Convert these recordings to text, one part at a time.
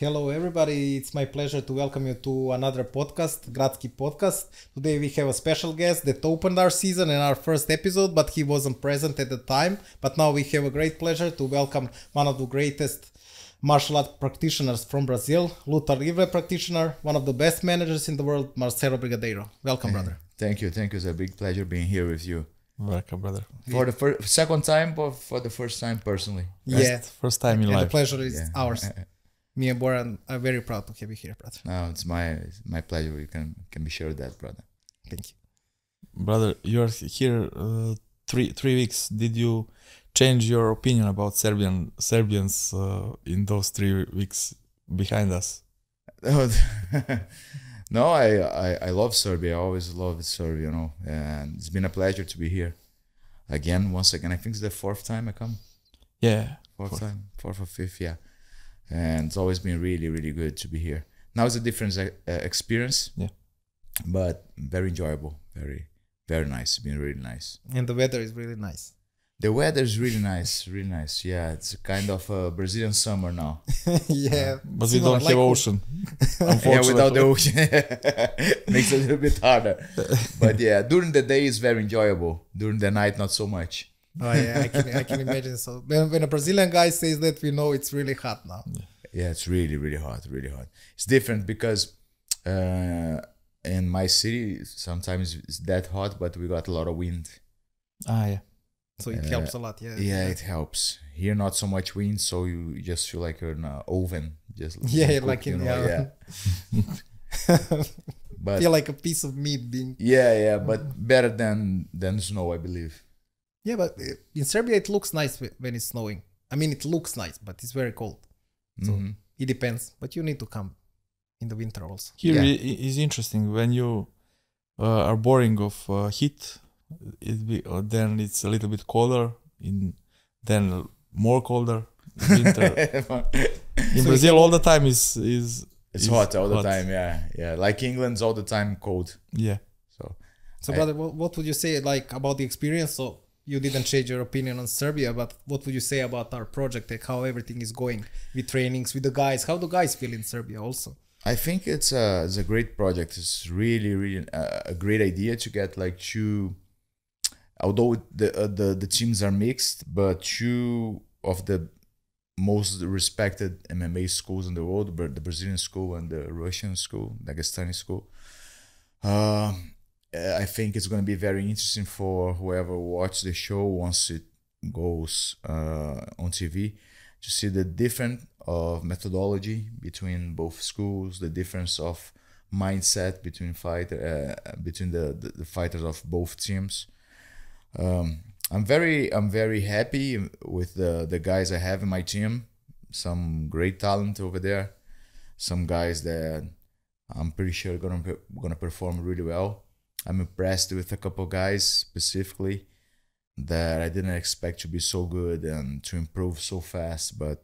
Hello everybody, it's my pleasure to welcome you to another podcast, Gradski Podcast. Today we have a special guest that opened our season and our first episode, but he wasn't present at the time. But now we have a great pleasure to welcome one of the greatest martial art practitioners from Brazil, luta livre practitioner, one of the best managers in the world, Marcelo Brigadeiro. Welcome, brother. Thank you. It's a big pleasure being here with you. Welcome, brother. For the second time, or for the first time personally? Yeah. First time in And life. the pleasure is ours. Me and Boyan are very proud to have you here, brother. No, it's my pleasure. You can be sure of that, brother. Thank you. Brother, you're here 3 weeks. Did you change your opinion about Serbians in those 3 weeks behind us? No, I love Serbia. I always loved Serbia, and it's been a pleasure to be here once again. I think it's the fourth time I come. Yeah. Fourth or fifth, yeah. And it's always been really, really good to be here. Now it's a different experience, but very enjoyable, very, very nice. It's been really nice. And the weather is really nice. The weather is really nice, really nice. Yeah, it's a kind of a Brazilian summer now. Yeah. But we don't have ocean. Yeah, without the ocean. Makes it a little bit harder. But yeah, during the day it's very enjoyable. During the night, not so much. Oh yeah, I can imagine. So when a Brazilian guy says that, we know it's really hot now. Yeah, it's really, really hot, really hot. It's different because in my city, sometimes it's that hot, but we got a lot of wind. Yeah. So it helps a lot, yeah. Yeah, it helps. Here, not so much wind, so you just feel like you're in an oven. Just like in the oven. Yeah. But feel like a piece of meat being... Yeah, but better than snow, I believe. Yeah, but in Serbia, it looks nice when it's snowing. I mean, it looks nice, but it's very cold. So it depends. But you need to come in the winter also. Here is interesting. When you are boring of heat, then it's a little bit colder, then more colder in winter. In Brazil, all the time is hot all the time. Yeah. Like England's all the time cold. Yeah. So brother, what would you say about the experience? So you didn't change your opinion on Serbia, but what would you say about our project, like how everything is going with trainings, with the guys? How do guys feel in Serbia also? I think it's a great project. It's really, really a great idea to get like two. Although the teams are mixed, but two of the most respected MMA schools in the world, the Brazilian school and the Russian school, Dagestani school. I think it's going to be very interesting for whoever watches the show once it goes on TV to see the difference of methodology between both schools, the difference of mindset between the fighters of both teams. I'm very happy with the guys I have in my team. Some great talent over there. Some guys that I'm pretty sure gonna perform really well. I'm impressed with a couple guys specifically that I didn't expect to be so good and to improve so fast. But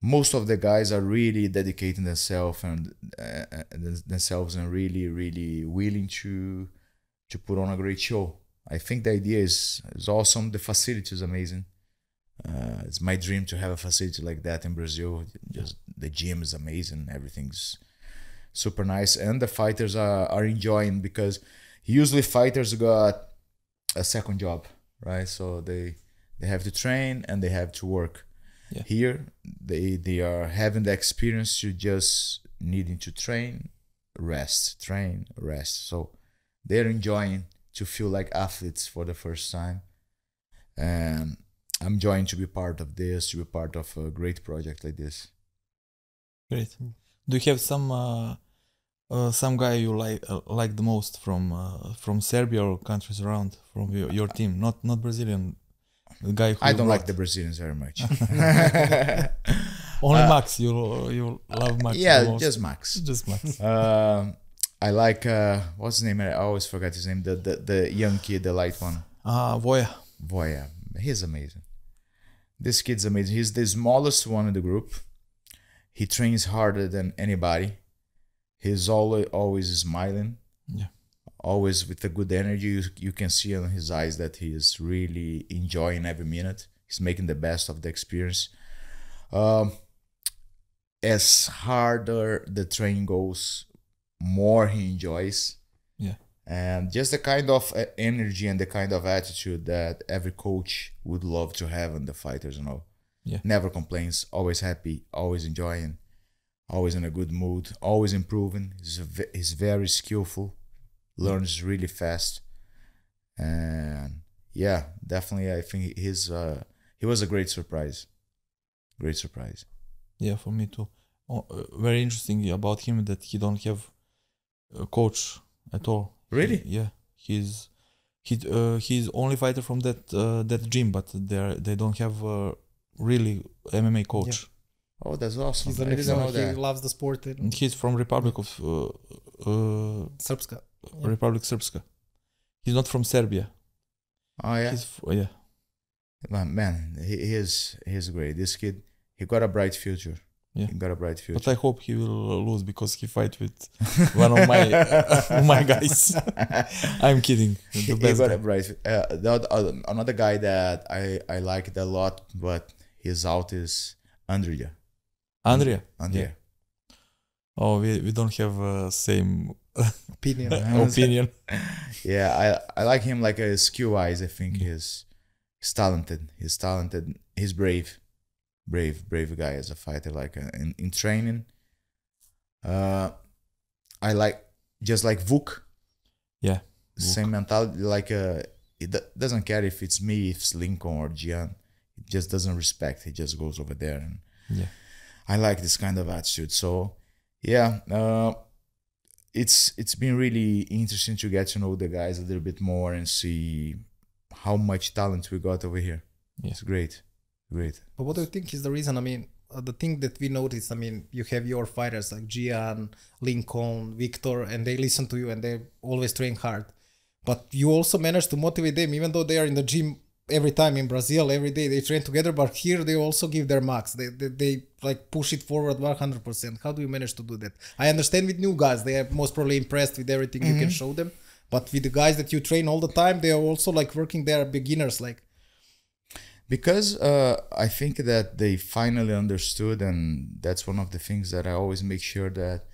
most of the guys are really dedicating themselves and really, really willing to put on a great show. I think the idea is awesome. The facility is amazing. It's my dream to have a facility like that in Brazil. Just the gym is amazing. Everything's super nice, and the fighters are enjoying because usually fighters got a second job, right? So they have to train and they have to work. Yeah. Here they are having the experience to just needing to train, rest. So they're enjoying to feel like athletes for the first time. And I'm enjoying to be part of this, to be part of a great project like this. Great. Do you have some guy you like the most from Serbia or countries around from your team? Not Brazilian. The guy who I don't like the Brazilians very much. Only Max. You love Max. Yeah, just Max. Just Max. I like what's his name? I always forgot his name. The young kid, the light one. Voya. He's amazing. This kid's amazing. He's the smallest one in the group. He trains harder than anybody. He's always smiling. Yeah. Always with a good energy. You can see on his eyes that he is really enjoying every minute. He's making the best of the experience. as harder the training goes, more he enjoys. Yeah. And just the kind of energy and the kind of attitude that every coach would love to have on the fighters, you know. Yeah. Never complains, always happy, always enjoying, always in a good mood, always improving. He's very skillful, learns really fast. And yeah, definitely I think he was a great surprise. Great surprise. Yeah, for me too. Very interesting about him that he don't have a coach at all. Really? Yeah. He's only fighter from that gym, but they don't have a really MMA coach. Yeah. Oh, that's awesome. He's I didn't know he that. loves the sport. And he's from Republic of Srpska. Republic Srpska. He's not from Serbia. Oh yeah. Yeah. Man, he is great. This kid, he got a bright future. Yeah. He got a bright future. But I hope he will lose because he fight with one of my guys. I'm kidding. The best he got guy. a bright. Another guy that I liked a lot, but he's out is Andrea. Andrea. Yeah. Oh, we don't have same Opinion. opinion. Yeah, I like him like a skill wise. I think he's talented. He's talented. He's brave guy as a fighter. Like in training, I like just like Vuk. Yeah, Same mentality. Like it doesn't care if it's me, if it's Lincoln or Gian. He just doesn't respect. He just goes over there, and yeah. I like this kind of attitude. So yeah, it's been really interesting to get to know the guys a little bit more and see how much talent we got over here. Yeah. It's great. But what do you think is the reason? I mean, the thing that we noticed, I mean, you have your fighters like Gian, Lincoln, Victor, and they listen to you and they always train hard. But you also manage to motivate them, even though they are in the gym every time in Brazil, every day they train together, but here they also give their max. They like push it forward 100%. How do you manage to do that? I understand with new guys, they are most probably impressed with everything you can show them. But with the guys that you train all the time, they are also like working, they are beginners, like. Because I think that they finally understood, and that's one of the things that I always make sure that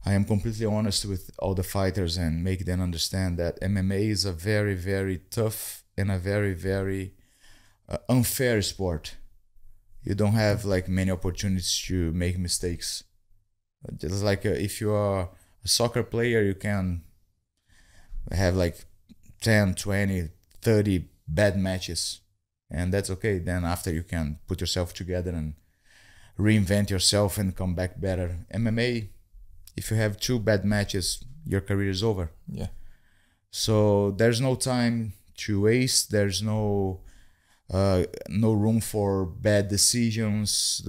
I am completely honest with all the fighters and make them understand that MMA is a very, very tough and a very, very unfair sport. You don't have like many opportunities to make mistakes. Just like if you are a soccer player, you can have like 10, 20, 30 bad matches. And that's okay. Then after you can put yourself together and reinvent yourself and come back better. MMA, if you have 2 bad matches, your career is over. Yeah. So there's no time to waste. There's no room for bad decisions.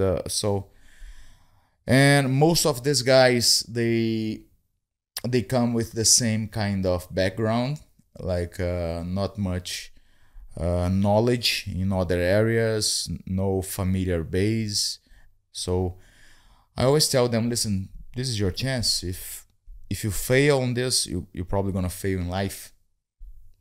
And most of these guys, they come with the same kind of background, like not much knowledge in other areas, no familiar base. So I always tell them, listen, this is your chance. If you fail on this, you're probably gonna fail in life.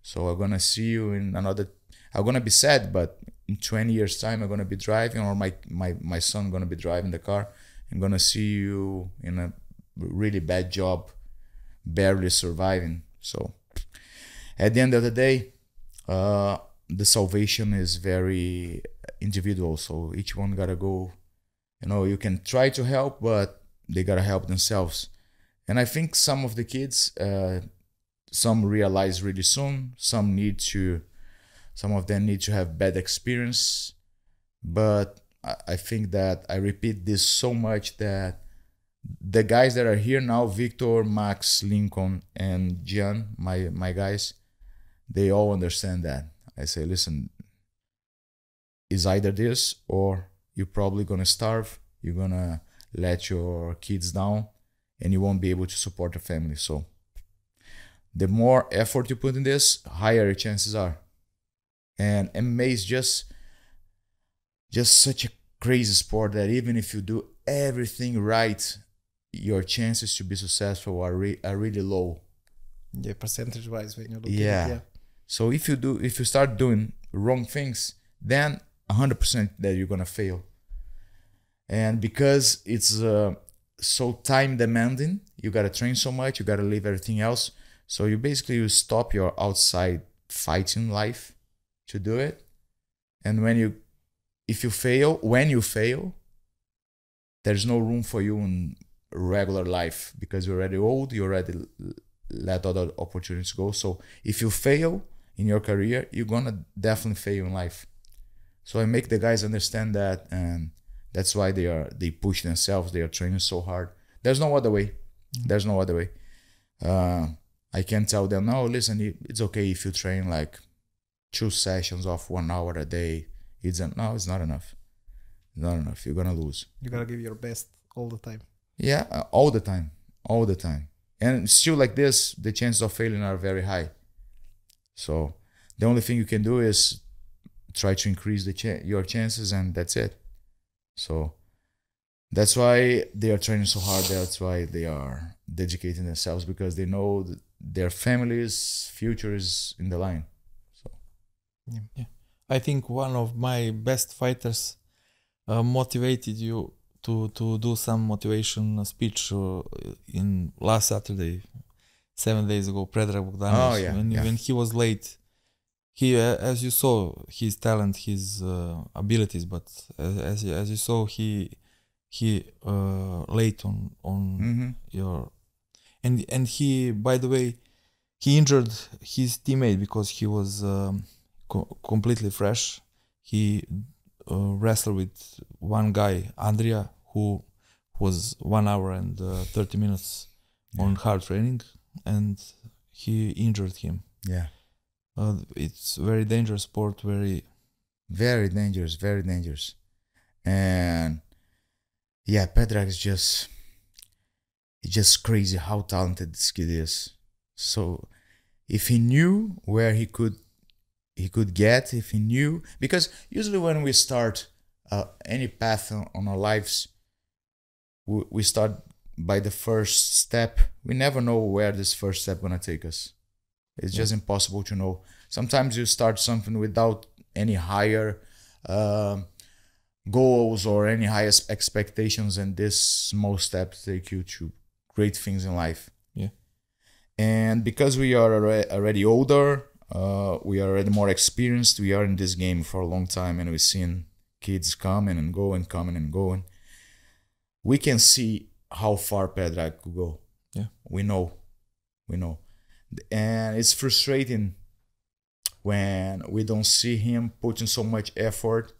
So I'm gonna see you in another. I'm gonna be sad, but in 20 years time, I'm gonna be driving, or my son gonna be driving the car. I'm gonna see you in a really bad job, barely surviving. So at the end of the day, the salvation is very individual. So each one gotta go. You can try to help, but they gotta help themselves. And I think some of the kids, some realize really soon. Some of them need to have bad experience. But I think that I repeat this so much that the guys that are here now, Victor, Max, Lincoln, and Gian, my guys, they all understand that. I say, listen, it's either this or you're probably going to starve. You're going to let your kids down and you won't be able to support the family. So the more effort you put in this, higher your chances are. And MMA is just such a crazy sport that even if you do everything right, your chances to be successful are really low. Yeah, percentage wise when you look at it, yeah. So if you start doing wrong things, then 100% that you're gonna fail. And because it's so time demanding, you gotta train so much, you gotta leave everything else. So you stop your outside fighting life to do it. And when you fail, there's no room for you in regular life because you're already old, you already let other opportunities go. So if you fail in your career, you're gonna definitely fail in life. So I make the guys understand that, and that's why they push themselves, they are training so hard. There's no other way. There's no other way. I can tell them, no, listen, it's okay if you train like 2 sessions of 1 hour a day. It's not enough. Not enough. You're gonna lose. You gotta give your best all the time. Yeah, all the time. And still like this, the chances of failing are very high. So the only thing you can do is try to increase your chances, and that's it. So that's why they are training so hard. That's why they are dedicating themselves, because they know that their family's future is in the line. So yeah. I think one of my best fighters motivated you to do some motivation speech in last Saturday, 7 days ago, Predrag Bogdanović. When he was late, he, as you saw, his talent, his abilities, but as you saw, he late on your, and he, by the way, he injured his teammate because he was completely fresh. He wrestled with one guy, Andrea, who was 1 hour and 30 minutes on hard training, and he injured him. Yeah. It's very dangerous sport, very dangerous. And yeah, Predrag is just crazy how talented this kid is. So if he knew where he could get, if he knew, because usually when we start any path on our lives, we start by the first step. We never know where this first step gonna take us. It's just impossible to know. Sometimes you start something without any higher goals or any highest expectations, and this small steps take you to great things in life. Yeah. And because we are already older, we are already more experienced, we are in this game for a long time, and we've seen kids coming and going. We can see how far Predrag could go. Yeah. We know. And it's frustrating when we don't see him putting so much effort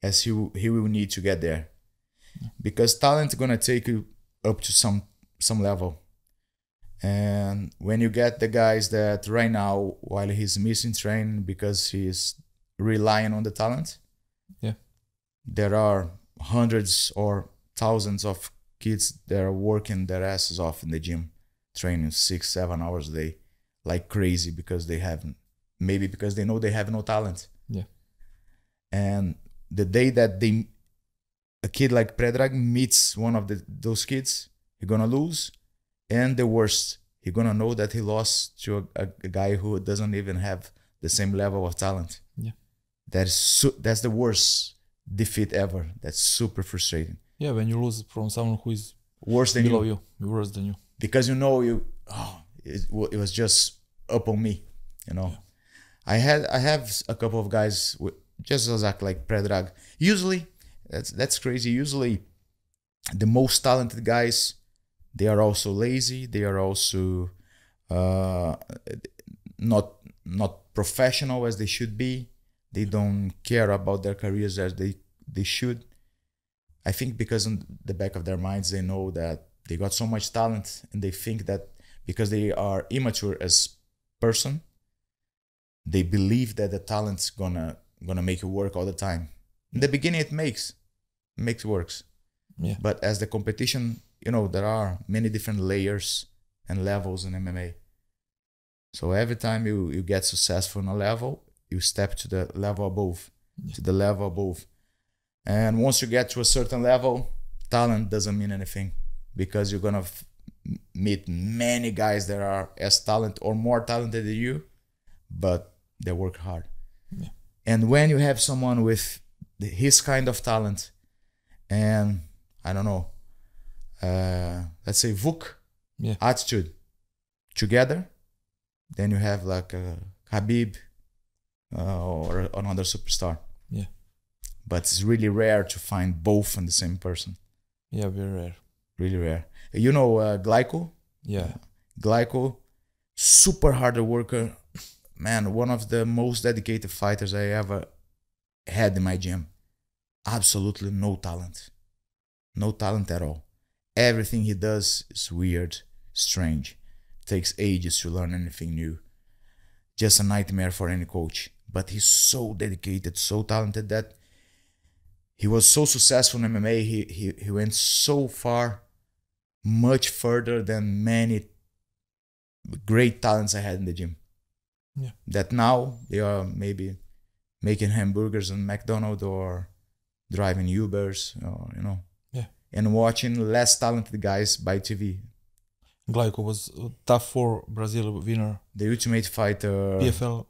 as he will need to get there. Because talent is gonna take you up to some level. And when you get the guys that right now, while he's missing training because he's relying on the talent, there are hundreds or thousands of kids that are working their asses off in the gym, training 6-7 hours a day like crazy because they know they have no talent. Yeah. And the day that a kid like Predrag meets one of those kids, he's gonna lose. And the worst, he's gonna know that he lost to a guy who doesn't even have the same level of talent. Yeah. That's the worst defeat ever. That's super frustrating. Yeah, when you lose from someone who is worse than below you, worse than you. Because it was just up on me, Yeah. I have a couple of guys just exactly like Predrag. Usually, that's crazy. Usually, the most talented guys, they are also lazy. They are also not professional as they should be. They don't care about their careers as they should. I think because in the back of their minds, they know that they got so much talent, and they think that because they are immature as person, they believe that the talent's gonna make it work all the time. In the beginning, it makes works. Yeah. But as the competition, there are many different layers and levels in MMA. So every time you get successful on a level, you step to the level above, And once you get to a certain level, talent doesn't mean anything, because you're gonna meet many guys that are as talented or more talented than you, but they work hard. Yeah. And when you have someone with his kind of talent, and I don't know, let's say Vuk Yeah. attitude together, then you have like Habib or another superstar. Yeah. But it's really rare to find both in the same person. Yeah, very rare. Really rare. You know Glyco? Yeah. Glyco, super hard worker. Man, one of the most dedicated fighters I ever had in my gym. Absolutely no talent. No talent at all. Everything he does is weird, strange. Takes ages to learn anything new. Just a nightmare for any coach. But he's so dedicated, so talented that he was so successful in MMA. He went so far, much further than many great talents I had in the gym. Yeah. That now they are maybe making hamburgers in McDonald's or driving Ubers, or, you know. Yeah. And watching less talented guys by TV. Glyco was a top 4 Brazil winner. The Ultimate Fighter PFL.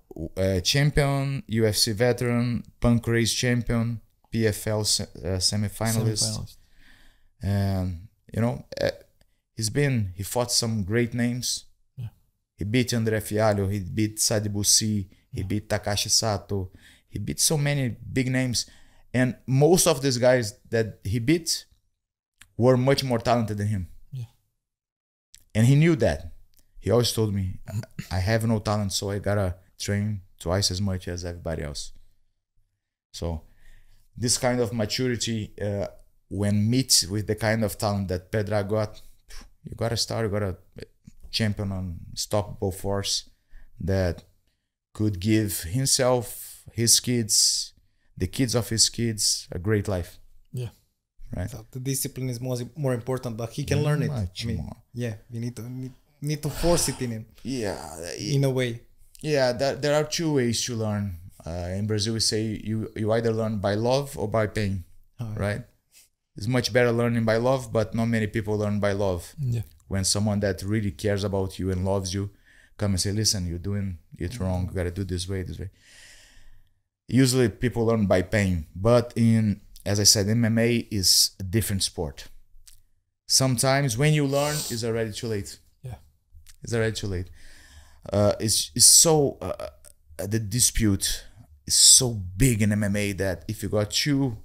champion, UFC veteran, punk race champion, PFL semi-finalist. And, you know, he fought some great names. Yeah. He beat André Fialho, he beat Sadi Bussi, he beat Takashi Sato, he beat so many big names. And most of these guys that he beat were much more talented than him. Yeah. And he knew that. He always told me, I have no talent, so I gotta train twice as much as everybody else. So this kind of maturity, when meets with the kind of talent that Pedra got, you gotta champion unstoppable force that could give himself, his kids, the kids of his kids, a great life. Yeah. Right. So the discipline is more important, but he can learn it. Much more. Yeah, we need to force it in him. Yeah. In a way. Yeah, there are two ways to learn. In Brazil, we say you either learn by love or by pain, right? It's much better learning by love, but not many people learn by love. Yeah. When someone that really cares about you and loves you come and say, listen, you're doing it wrong. You got to do this way. Usually people learn by pain, but as I said, MMA is a different sport. Sometimes when you learn, it's already too late. Yeah. It's already too late. It's so, the dispute is so big in MMA that if you got 2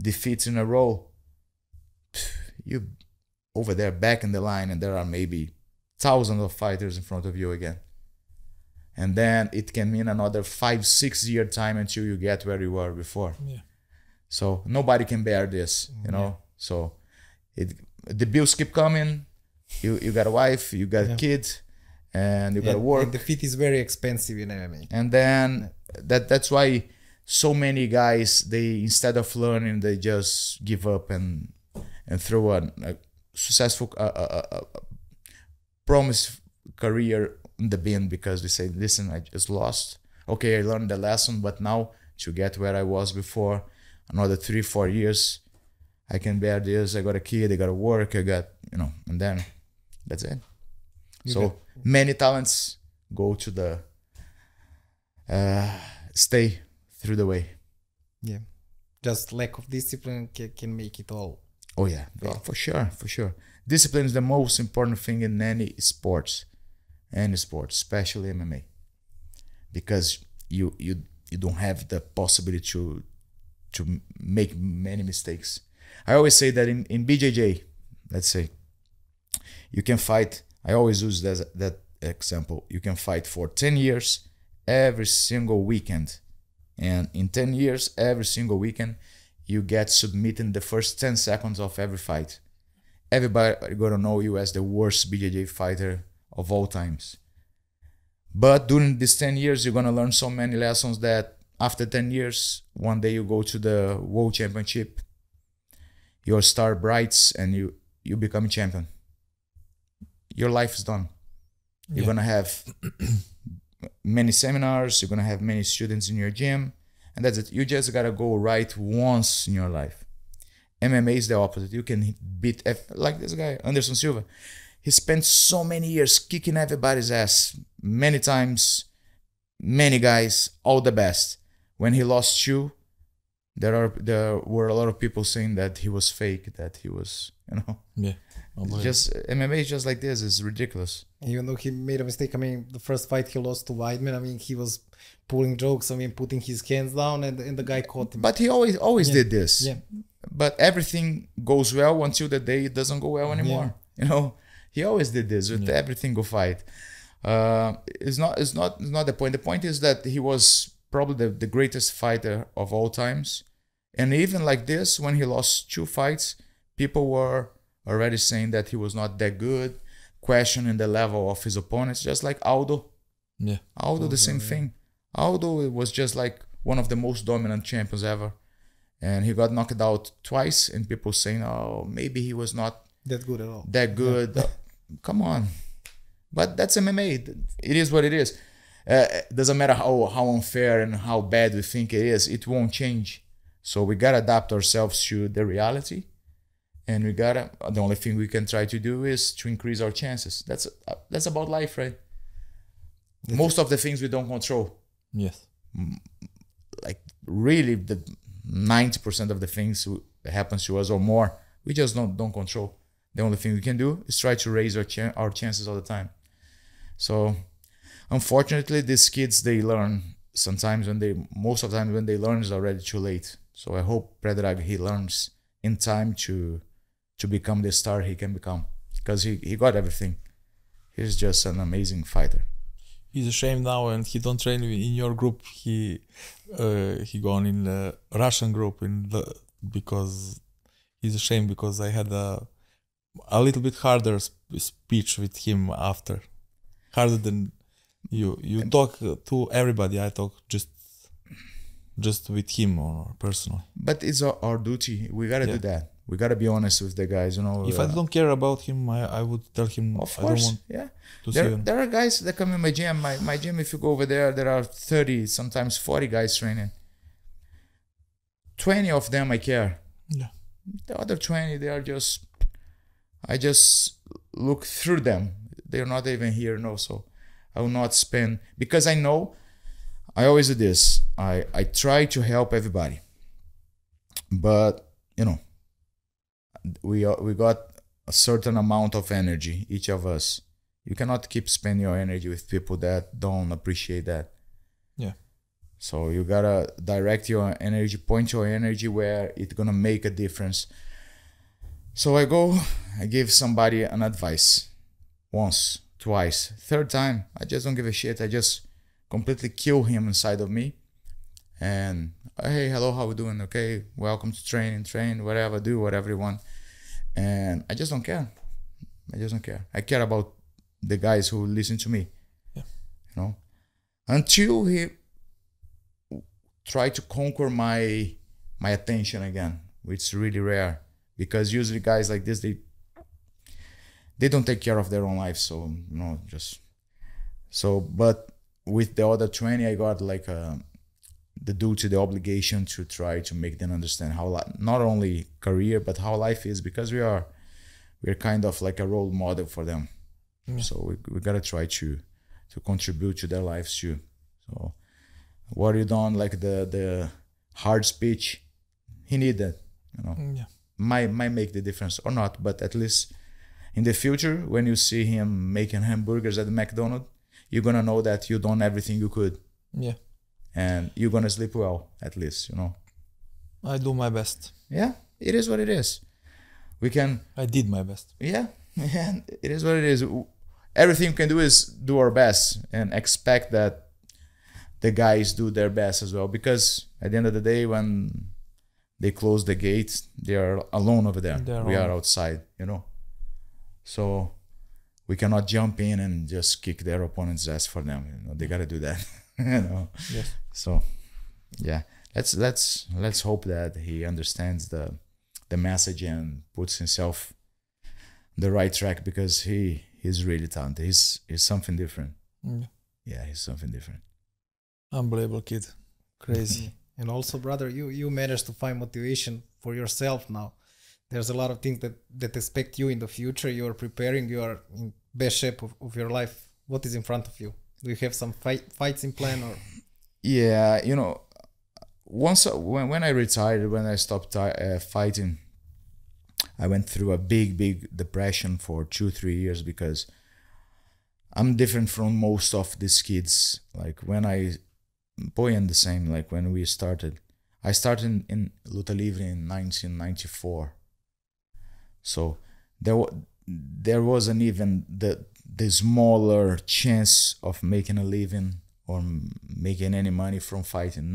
defeats in a row, you over there back in the line and there are maybe thousands of fighters in front of you again. And then it can mean another 5-6 year time until you get where you were before. Yeah. So nobody can bear this, you know. So the bills keep coming. You got a wife, you got a kid, and you got to work. And the fit is very expensive in MMA. And then that's why so many guys, they instead of learning, they just give up and throw a successful promise career in the bin because they say, listen, I just lost. Okay, I learned the lesson, but now to get where I was before, another 3-4 years, I can bear this. I got a kid, I got to work, I got, you know, and then that's it. So many talents go to the stay through the way. Yeah, just lack of discipline can make it all. Oh yeah, for sure. Discipline is the most important thing in any sport, especially MMA, because you don't have the possibility to make many mistakes. I always say that in BJJ, let's say, you can fight. I always use that example. You can fight for 10 years every single weekend, and in 10 years every single weekend you get submitted the first 10 seconds of every fight. Everybody gonna know you as the worst BJJ fighter of all times. But during these 10 years, you're gonna learn so many lessons that after 10 years, one day you go to the World Championship, your star brights, and you become champion. Your life is done. You're gonna have many seminars, you're gonna have many students in your gym, and that's it. You just gotta go right once in your life. MMA is the opposite. You can beat, like this guy, Anderson Silva. He spent so many years kicking everybody's ass, many times, many guys, all the best. When he lost 2, there were a lot of people saying that he was fake, that he was, Yeah. just MMA is just like this. It's ridiculous. Even though he made a mistake, I mean, the first fight he lost to Weidman, I mean, he was pulling jokes, I mean, putting his hands down, and the guy caught him. But he always did this. Yeah. But everything goes well until the day it doesn't go well anymore. He always did this with every single fight. It's not the point. The point is that he was probably the greatest fighter of all times. And even like this, when he lost 2 fights, people were already saying that he was not that good, questioning the level of his opponents, just like Aldo. Yeah. Aldo, the same thing. Aldo was just like one of the most dominant champions ever. And he got knocked out twice, and people saying, oh, maybe he was not that good at all. That good. Yeah. Come on. But that's MMA. It is what it is. Doesn't matter how unfair and how bad we think it is, it won't change. So we gotta adapt ourselves to the reality, and the only thing we can try to do is to increase our chances. That's about life, right? Most of the things we don't control. Yes. Like really, the 90% of the things that happens to us or more, we just don't control. The only thing we can do is try to raise our chances all the time. So, unfortunately, these kids, they learn sometimes most of the time when they learn is already too late. So I hope Predrag, he learns in time to become the star he can become, because he got everything. He's just an amazing fighter. He's ashamed now, and he don't train in your group. He gone in the Russian group because he's ashamed, because I had a little bit harder speech with him after, harder than you. You talk to everybody. I talk just with him or personally. But it's our duty. We gotta do that. We gotta be honest with the guys. If I don't care about him, I would tell him. Of course, I don't want to see him. There are guys that come in my gym. My gym, if you go over there are 30, sometimes 40 guys training. 20 of them I care. Yeah. The other 20, they are I just look through them. They're not even here, so I will not spend, because I know I always do this. I try to help everybody, but we got a certain amount of energy, each of us. You cannot keep spending your energy with people that don't appreciate that. Yeah. So you gotta direct your energy, point your energy where it's gonna make a difference. So I give somebody an advice once, twice, third time, I just don't give a shit. I just completely kill him inside of me. And hey, hello, how we doing? Okay, welcome to train, whatever, do whatever you want. And I just don't care. I care about the guys who listen to me. Yeah. Until he try to conquer my attention again, which is really rare, because usually guys like this, they don't take care of their own life. So but with the other 20, I got like the duty, the obligation to try to make them understand how not only career but how life is, because we're kind of like a role model for them. Yeah. So we gotta try to contribute to their lives too. So what you done, like the hard speech, he need that, Yeah. might make the difference or not, but at least in the future, when you see him making hamburgers at the McDonald's, you're gonna know that you done everything you could. Yeah. And you're gonna sleep well, at least, I do my best. Yeah, it is what it is. I did my best. Yeah, it is what it is. Everything we can do is do our best and expect that the guys do their best as well, because at the end of the day, when they close the gates, they are alone over there. We are outside, So we cannot jump in and just kick their opponent's ass for them. They gotta do that. Yes. So yeah, let's hope that he understands the message and puts himself on the right track, because he's really talented. He's something different. Yeah, he's something different. Unbelievable kid. Crazy. And also, brother, you managed to find motivation for yourself now. There's a lot of things that expect you in the future. You are preparing. You are in best shape of your life. What is in front of you? Do you have some fights in plan or? Yeah, when I retired, when I stopped fighting, I went through a big depression for 2-3 years because I'm different from most of these kids. Like when Boyan the same, like when we started. I started in Luta Livre in 1994. So there wasn't even the smaller chance of making a living or making any money from fighting.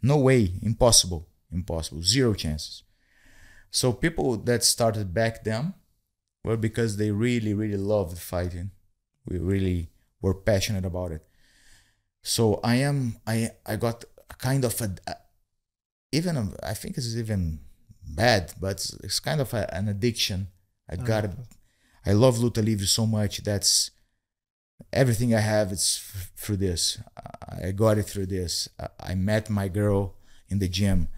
No way, impossible, zero chances. So people that started back then were because they really loved fighting. We really were passionate about it. So I got a kind of I think it's even bad, but it's kind of an addiction. I love Luta Livre so much. That's everything I have. It's through this. I got it through this. I met my girl in the gym.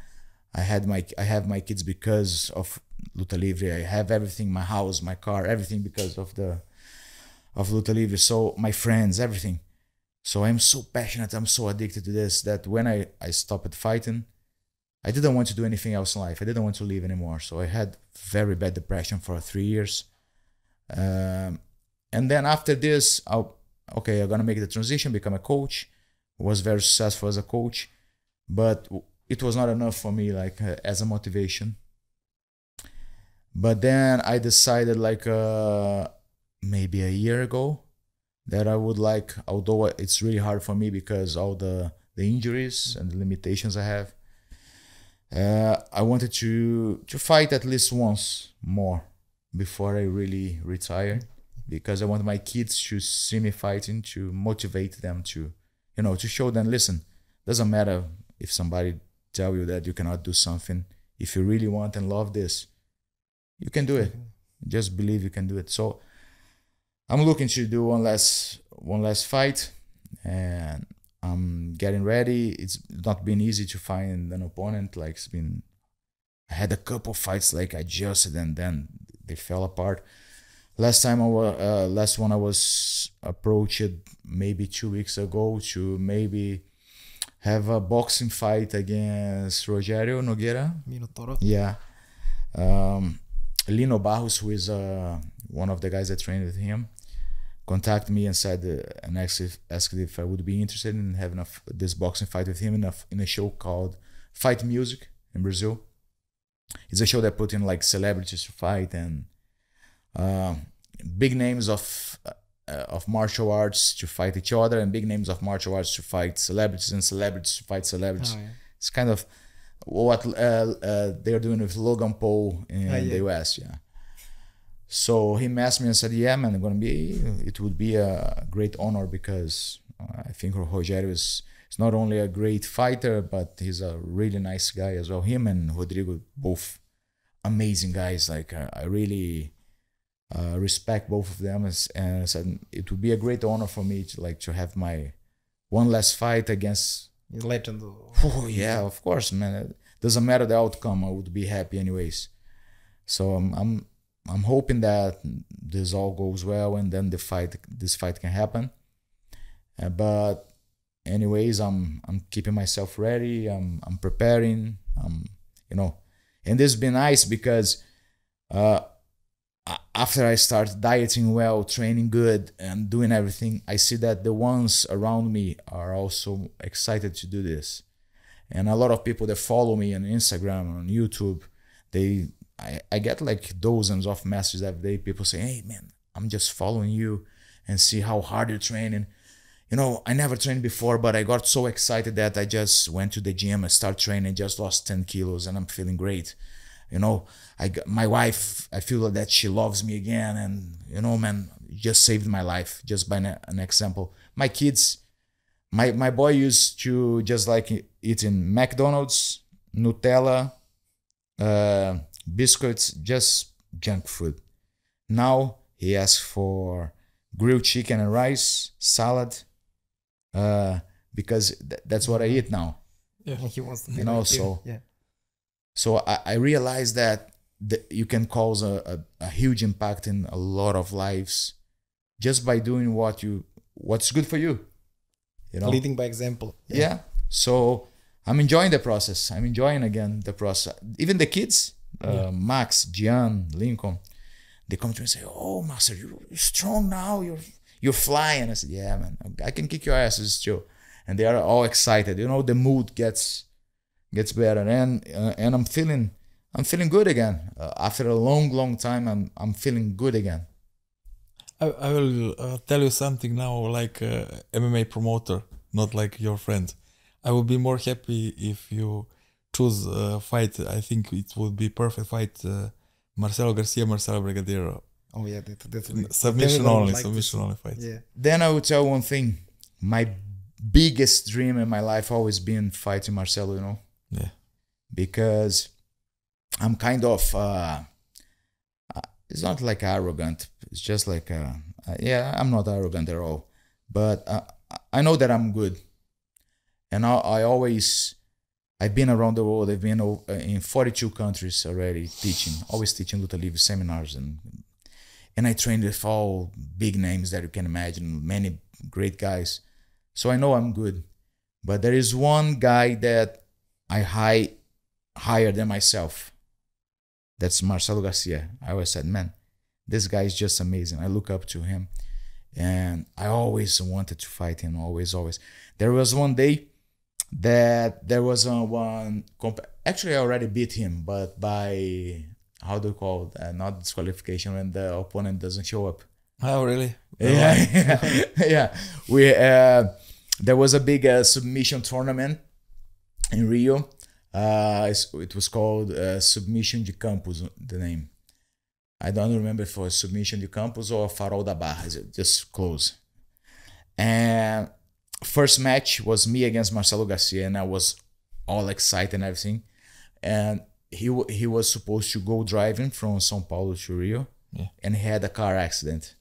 I have my kids because of Luta Livre. I have everything, my house, my car, everything because of Luta Livre. So my friends, everything. So I'm so passionate. I'm so addicted to this that when I stopped fighting, I didn't want to do anything else in life. I didn't want to live anymore. So I had very bad depression for 3 years. And then after this, I'm gonna make the transition, become a coach. Was very successful as a coach, but it was not enough for me, like as a motivation. But then I decided, like maybe a year ago, that I would like, although it's really hard for me because all the injuries and the limitations I have, I wanted to fight at least once more before I really retire, because I want my kids to see me fighting, to motivate them, to show them, listen, doesn't matter if somebody tell you that you cannot do something. If you really want and love this, you can do it. Just believe you can do it. So I'm looking to do one last fight, and I'm getting ready. It's not been easy to find an opponent. Like I had a couple fights like I adjusted and then they fell apart. Last one I was approached maybe 2 weeks ago to maybe have a boxing fight against Rogério Nogueira. Minotauro. Yeah. Lino Barros, who is one of the guys that trained with him, contacted me and said and asked if I would be interested in having this boxing fight with him in a show called Fight Music in Brazil. It's a show that put in like celebrities to fight and big names of martial arts to fight each other, and big names of martial arts to fight celebrities, and celebrities to fight celebrities. Oh, yeah. It's kind of what they're doing with Logan Paul in the US. Yeah. So he asked me and said, yeah, man, it would be a great honor, because I think Rogério is not only a great fighter, but he's a really nice guy as well. Him and Rodrigo, both amazing guys. Like I really respect both of them, and said it would be a great honor for me to have my one last fight against legend. Oh yeah, of course, man. It doesn't matter the outcome. I would be happy anyways. So I'm hoping that this all goes well, and then this fight can happen. But anyways, I'm keeping myself ready. I'm preparing. And this has been nice because after I start dieting well, training good, and doing everything, I see that the ones around me are also excited to do this. And a lot of people that follow me on Instagram, on YouTube, I get like dozens of messages every day. People say, hey man, I'm just following you and see how hard you're training. I never trained before, but I got so excited that I just went to the gym and started training, just lost 10 kilos, and I'm feeling great. My wife, I feel that she loves me again, and man, just saved my life just by an example. My kids, my boy used to just like eating McDonald's, Nutella, biscuits, just junk food. Now he asks for grilled chicken and rice, salad, because that's what I eat now. Yeah, he wants to be so yeah. So I realized that you can cause a huge impact in a lot of lives just by doing what's good for you. Leading by example. Yeah. So I'm enjoying the process. I'm enjoying again the process. Even the kids, Max, Gian, Lincoln, they come to me and say, "Oh, Master, you're strong now. You're flying." I said, "Yeah, man, I can kick your asses still." And they are all excited. You know, the mood gets better, and I'm feeling good again. After a long time, I'm feeling good again. I will tell you something now, like MMA promoter, not like your friend. I would be more happy if you choose a fight. I think it would be perfect fight. Marcelo Garcia, Marcelo Brigadeiro. Oh yeah, that Submission only fight. Yeah. Then I will tell one thing. My biggest dream in my life always been fighting Marcelo, you know? Yeah. Because I'm kind of, it's not like arrogant. It's just like, I'm not arrogant at all. But I know that I'm good. And I've been around the world. I've been in 42 countries already teaching, always teaching Luta Livre seminars. And I trained with all big names that you can imagine, many great guys. So I know I'm good. But there is one guy that I higher than myself. That's Marcelo Garcia. I always said, man, this guy is just amazing. I look up to him. And I always wanted to fight him, always. There was one day that there was one... Actually, I already beat him, but by... How do you call it? Not disqualification, when the opponent doesn't show up. Oh, really? Yeah. There was a big submission tournament in Rio. It was called Submission de Campos, the name. I don't remember if it was Submission de Campos or Farol da Barra, just close. And first match was me against Marcelo Garcia, and I was all excited and everything. And he was supposed to go driving from São Paulo to Rio, and he had a car accident,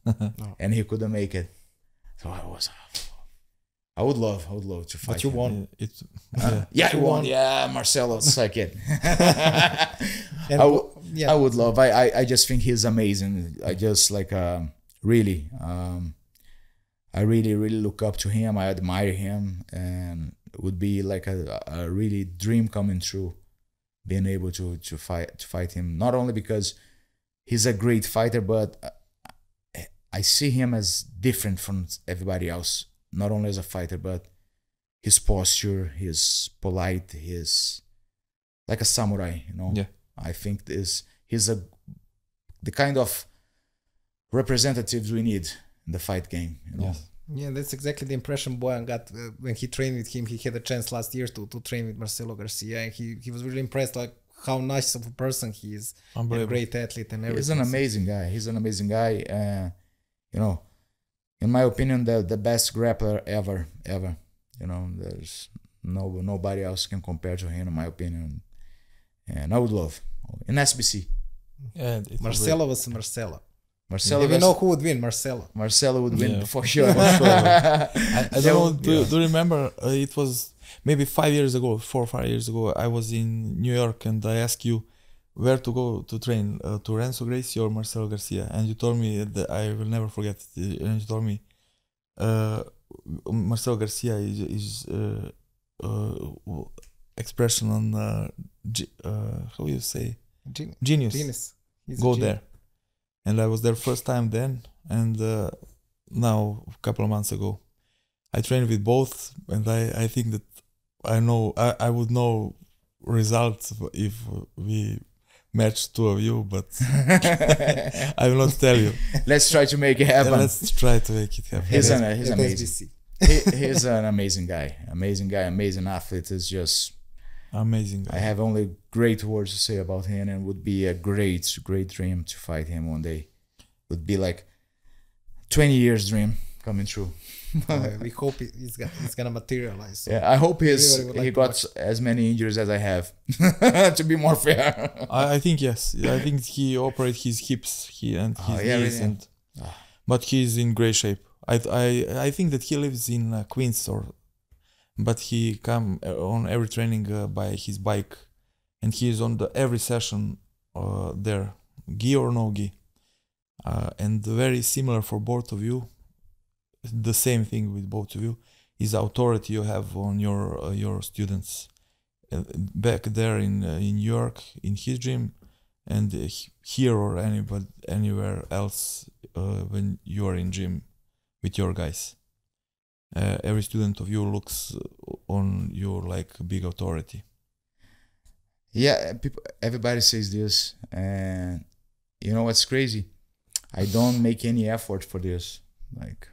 and he couldn't make it. So I would love to fight. But you him. won. You won. Yeah, Marcelo, suck it. And I would love. I just think he's amazing. I just like really. I really look up to him. I admire him, and it would be like a really dream coming true, being able to fight him. Not only because he's a great fighter, but I see him as different from everybody else. Not only as a fighter, but his posture, his polite, his like a samurai, you know. Yeah. I think he's the kind of representatives we need in the fight game, you know. Yes. Yeah, that's exactly the impression Boyan got when he trained with him. He had a chance last year to train with Marcelo Garcia, and he was really impressed, like how nice of a person he is, a great athlete and everything. He's an amazing guy. You know, in my opinion, the best grappler ever. You know, there's nobody else can compare to him, in my opinion. And I would love in SBC. Yeah, Marcelo was Marcelo. Marcelo, we know who would win. Marcelo would win for sure. I don't know. Do you remember? It was maybe 4 or 5 years ago. I was in New York, and I asked you where to go to train, to Renzo Gracie or Marcelo Garcia, and you told me that I will never forget it. And you told me Marcelo Garcia is expression on how you say genius. Go there. And I was there first time then, and now a couple of months ago, I trained with both, and I think that I would know results if we match two of you, but I will not tell you. Let's try to make it happen. Let's try to make it happen. He's amazing. He's an amazing guy, amazing athlete. It's just amazing guy. I have only great words to say about him, and would be a great dream to fight him one day. Would be like 20 years dream coming true. We hope he's gonna materialize. So yeah, I hope he got as many injuries as I have. To be more fair. I think yes. I think he operates his hips and his knees, really? but he's in great shape. I think that he lives in Queens, but he come on every training by his bike, and he is on every session there, gi or no gi, and very similar for both of you. The same thing with both of you is authority you have on your students. back there in New York in his gym, and here or anywhere else when you are in gym with your guys. Every student of you looks on you like a big authority. Yeah, everybody says this, and you know what's crazy? I don't make any effort for this. Like,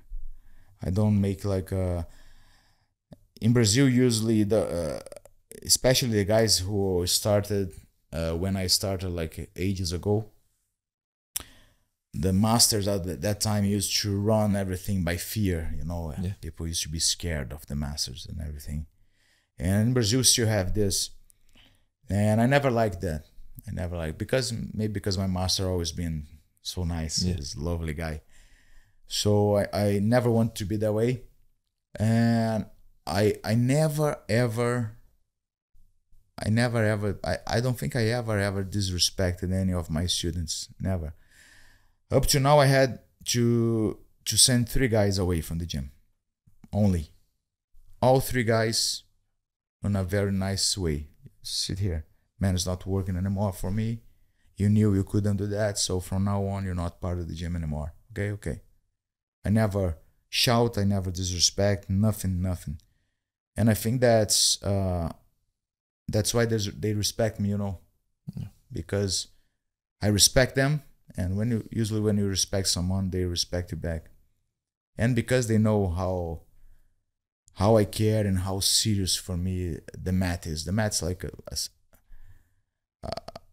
I don't make like in Brazil usually especially the guys who started when I started like ages ago. The masters at that time used to run everything by fear, you know. Yeah. People used to be scared of the masters and everything. And in Brazil still have this. And I never liked that. Because my master always been so nice. Yeah. He's a lovely guy. So I never want to be that way. And I never ever I don't think I ever disrespected any of my students. Never. Up to now, I had to send 3 guys away from the gym. Only. All 3 guys in a very nice way. Sit here. Man, it's not working anymore for me. You knew you couldn't do that, so from now on, you're not part of the gym anymore. Okay. I never shout, I never disrespect, nothing. And I think that's why they respect me, you know. Yeah. Because I respect them. And when you respect someone, they respect you back. And because they know how I care and how serious for me the mat is. The mat's like a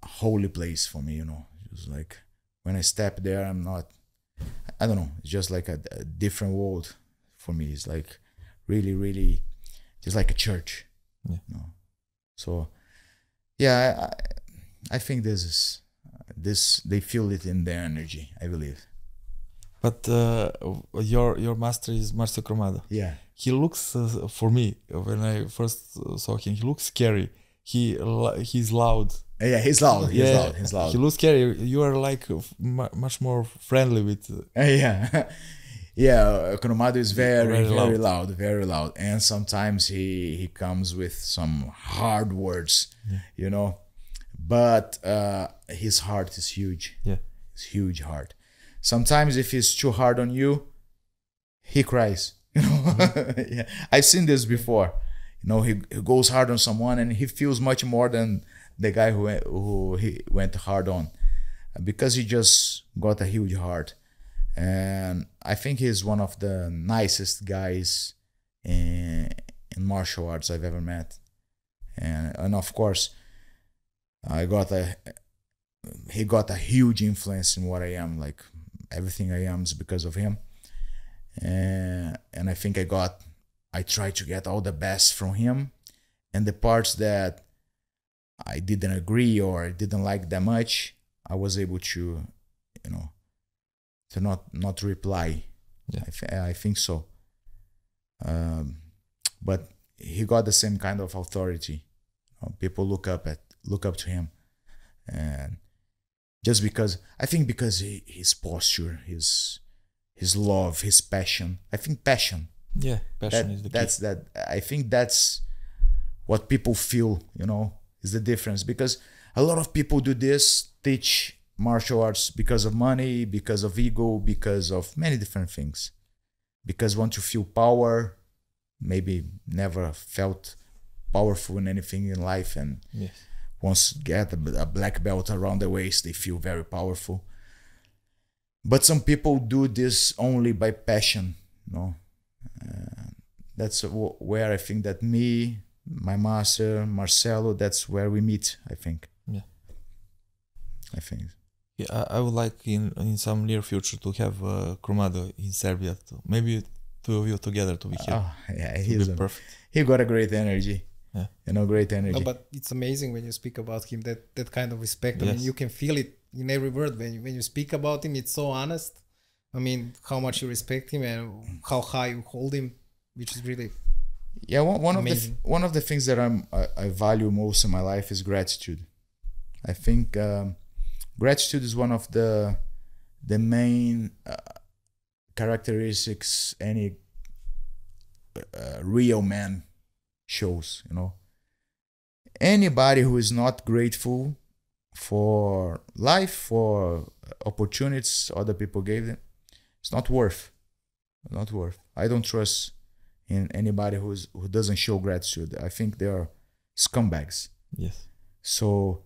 holy place for me, you know. It's like when I step there, I don't know, it's just like a different world for me. It's like really, really just like a church. Yeah. You know? So yeah, I think this they feel it in their energy, I believe. But your master is Marcelo Cromado. Yeah. He looks, for me, when I first saw him, he looks scary. He's loud. Yeah, he's loud. He's loud. He looks scary. You are like much more friendly with. Yeah. Yeah, Cromado is very loud. And sometimes he comes with some hard words, you know. But his heart is huge. Yeah. It's huge heart. Sometimes if he's too hard on you, he cries. You know, yeah. I've seen this before. You know, he goes hard on someone and he feels much more than the guy who he went hard on, because he just got a huge heart. And I think he's one of the nicest guys in martial arts I've ever met. And of course, he got a huge influence in what I am. Like everything I am is because of him. And I think I tried to get all the best from him, and the parts that I didn't agree or didn't like that much, I was able to, you know, to not reply. Yeah. I think so. But he got the same kind of authority. You know, people look up to him, and just because his posture, his love, his passion. I think passion. Yeah, passion is the key. I think that's what people feel, you know, is the difference. Because a lot of people do this, teach martial arts because of money, because of ego, because of many different things. Because want to feel power, maybe never felt powerful in anything in life, and once get a black belt around the waist, they feel very powerful. But some people do this only by passion, you know. That's where I think that me, my master, Marcelo, that's where we meet, I think. Yeah. I think. Yeah, I would like in some near future to have Cromado in Serbia. Maybe 2 of you together to be here. Oh, yeah, he's perfect. He got a great energy. Yeah. You know, great energy. No, but it's amazing when you speak about him, that kind of respect. I mean, you can feel it in every word when you speak about him. It's so honest. I mean, how much you respect him and how high you hold him, which is really one of the things that I value most in my life is gratitude. I think gratitude is one of the main characteristics any real man shows, you know. anybody who is not grateful for life, for opportunities other people gave them, it's not worth. I don't trust in anybody who doesn't show gratitude. I think they are scumbags. Yes. So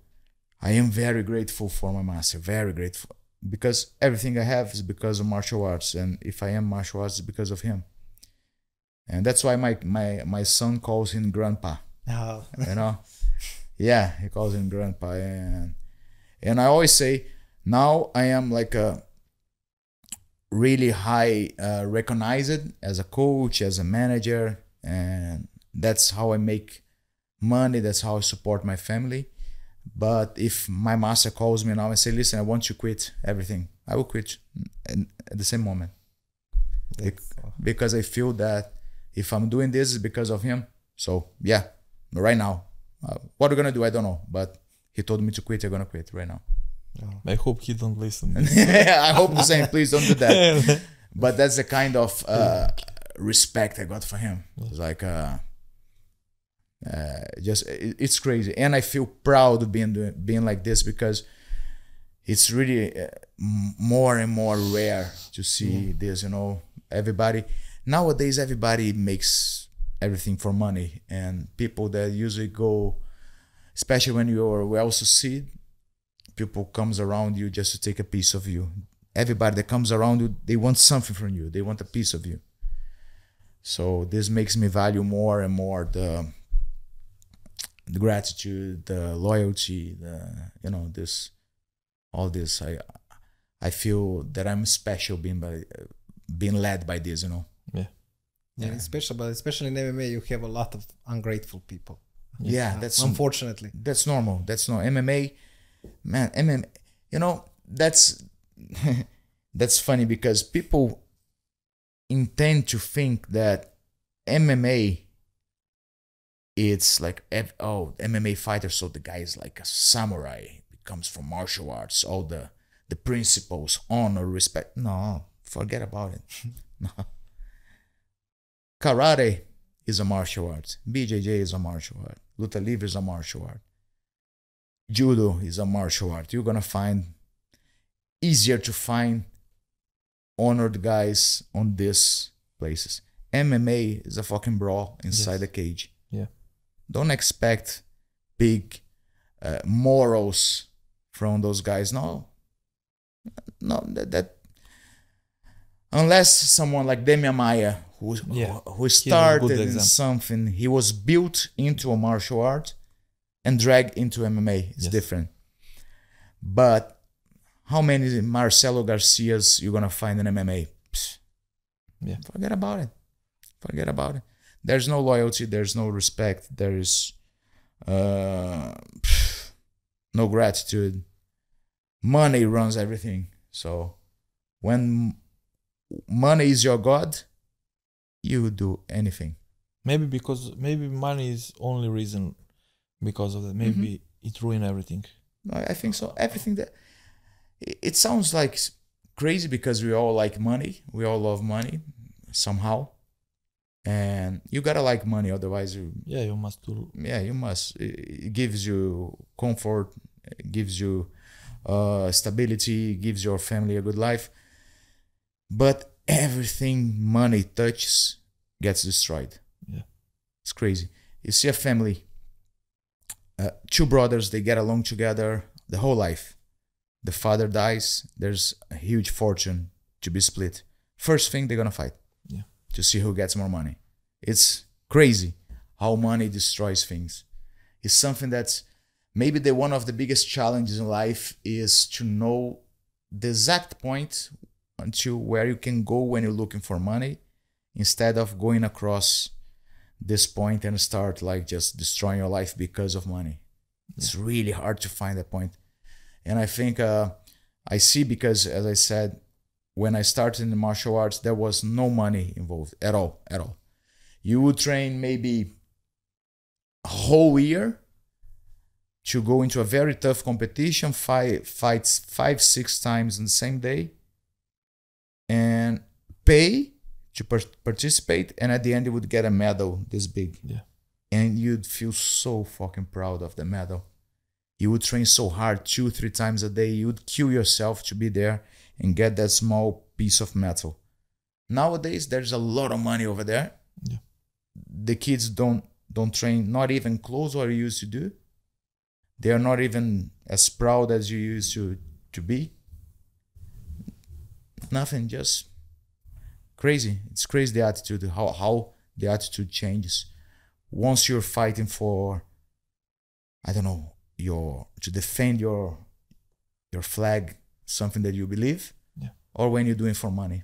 I am very grateful for my master, very grateful, because everything I have is because of martial arts, and if I am martial arts, it's because of him. And that's why my son calls him grandpa. Oh. You know, yeah, he calls him grandpa, and I always say now I am like a really high recognized as a coach, as a manager, and that's how I make money. That's how I support my family. But if my master calls me now and say, "Listen, I want you to quit everything," I will quit at the same moment, because I feel that if I'm doing this, it's because of him. So yeah, right now, what we're gonna do, I don't know. But he told me to quit. I'm gonna quit right now. I hope he don't listen. I hope the same. Please don't do that. But that's the kind of respect I got for him. It's like it's crazy, and I feel proud of being like this, because it's really more and more rare to see this. You know, nowadays everybody makes everything for money, and people that usually go, especially when you're well succeeded, people comes around you just to take a piece of you. Everybody that comes around you, they want something from you. They want a piece of you. So this makes me value more and more the gratitude, the loyalty, all this. I feel that I'm special being led by this, you know. Yeah, especially in MMA, you have a lot of ungrateful people. Yeah, that's unfortunately. That's normal. That's not MMA. Man, MMA, you know, that's funny, because people intend to think that MMA, it's like, MMA fighter, so the guy is like a samurai. It comes from martial arts, all the principles, honor, respect. No, forget about it. No. Karate is a martial art. BJJ is a martial art. Luta Livre is a martial art. Judo is a martial art. You're gonna find easier to find honored guys on these places. MMA is a fucking brawl inside the cage. Yeah. Don't expect big morals from those guys. No, that unless someone like Demian Maia, who started in something, he was built into a martial art and dragged into MMA. It's different. But how many Marcelo Garcias you're gonna find in MMA? Psst. Yeah. Forget about it. There's no loyalty. There's no respect. There is no gratitude. Money runs everything. So when money is your god, you do anything. Maybe money is only reason because of that. Maybe it ruined everything. I think so. Everything that it sounds like crazy, because we all like money. We all love money somehow. And you gotta like money, otherwise you must do. Yeah, you must. It gives you comfort, it gives you stability, it gives your family a good life. But everything money touches gets destroyed. Yeah, it's crazy. You see a family, two brothers, they get along together the whole life. The father dies, there's a huge fortune to be split. First thing, they're gonna fight. Yeah. To see who gets more money. It's crazy how money destroys things. It's something that's maybe one of the biggest challenges in life, is to know the exact point until where you can go when you're looking for money, instead of going across this point and start like just destroying your life because of money. It's really hard to find that point. And I think I see, because as I said, when I started in the martial arts, there was no money involved at all. You would train maybe a whole year to go into a very tough competition, fights 5-6 times in the same day, and pay to participate, and at the end you would get a medal this big. Yeah. and you'd feel so fucking proud of the medal. You would train so hard 2-3 times a day. You would kill yourself to be there and get that small piece of metal. Nowadays, there's a lot of money over there. Yeah. The kids don't train not even close what you used to do. They are not even as proud as you used to be. Nothing, just crazy. It's crazy the attitude, how the attitude changes. Once you're fighting for, I don't know, to defend your flag, something that you believe, or when you're doing for money.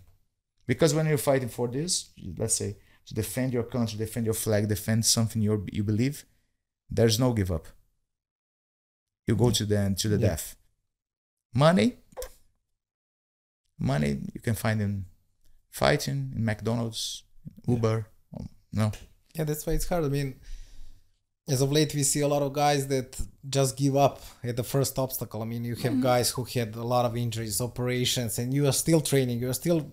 Because when you're fighting for this, let's say, to defend your country, defend your flag, defend something you believe, there's no give up. You go to the death. Money, you can find in fighting, in McDonald's, Uber. No. Yeah, that's why it's hard. I mean, as of late, we see a lot of guys that just give up at the first obstacle. I mean, you have guys who had a lot of injuries, operations, and you are still training. You are still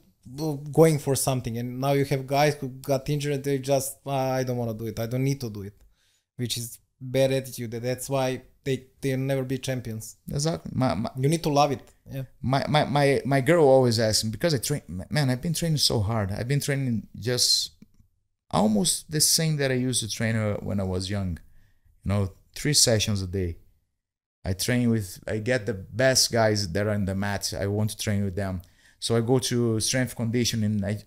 going for something. And now you have guys who got injured and they just, I don't want to do it. I don't need to do it, which is bad attitude. That's why they'll never be champions. Exactly. You need to love it. Yeah. My girl always asks me, because I train, man, I've been training so hard. I've been training just almost the same that I used to train when I was young. 3 sessions a day. I get the best guys that are in the mat. I want to train with them. So I go to strength conditioning. I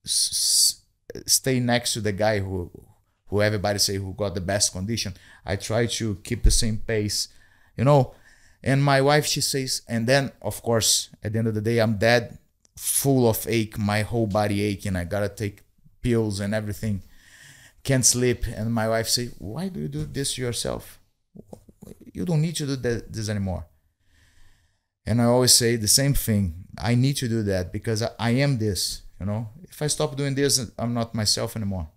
stay next to the guy who everybody say who got the best condition. I try to keep the same pace, And my wife, she says, and then of course at the end of the day, I'm dead, full of ache, my whole body aching. I gotta take pills and everything. Can't sleep. And my wife say, why do you do this to yourself? You don't need to do this anymore. And I always say the same thing. I need to do that because I am this, If I stop doing this, I'm not myself anymore.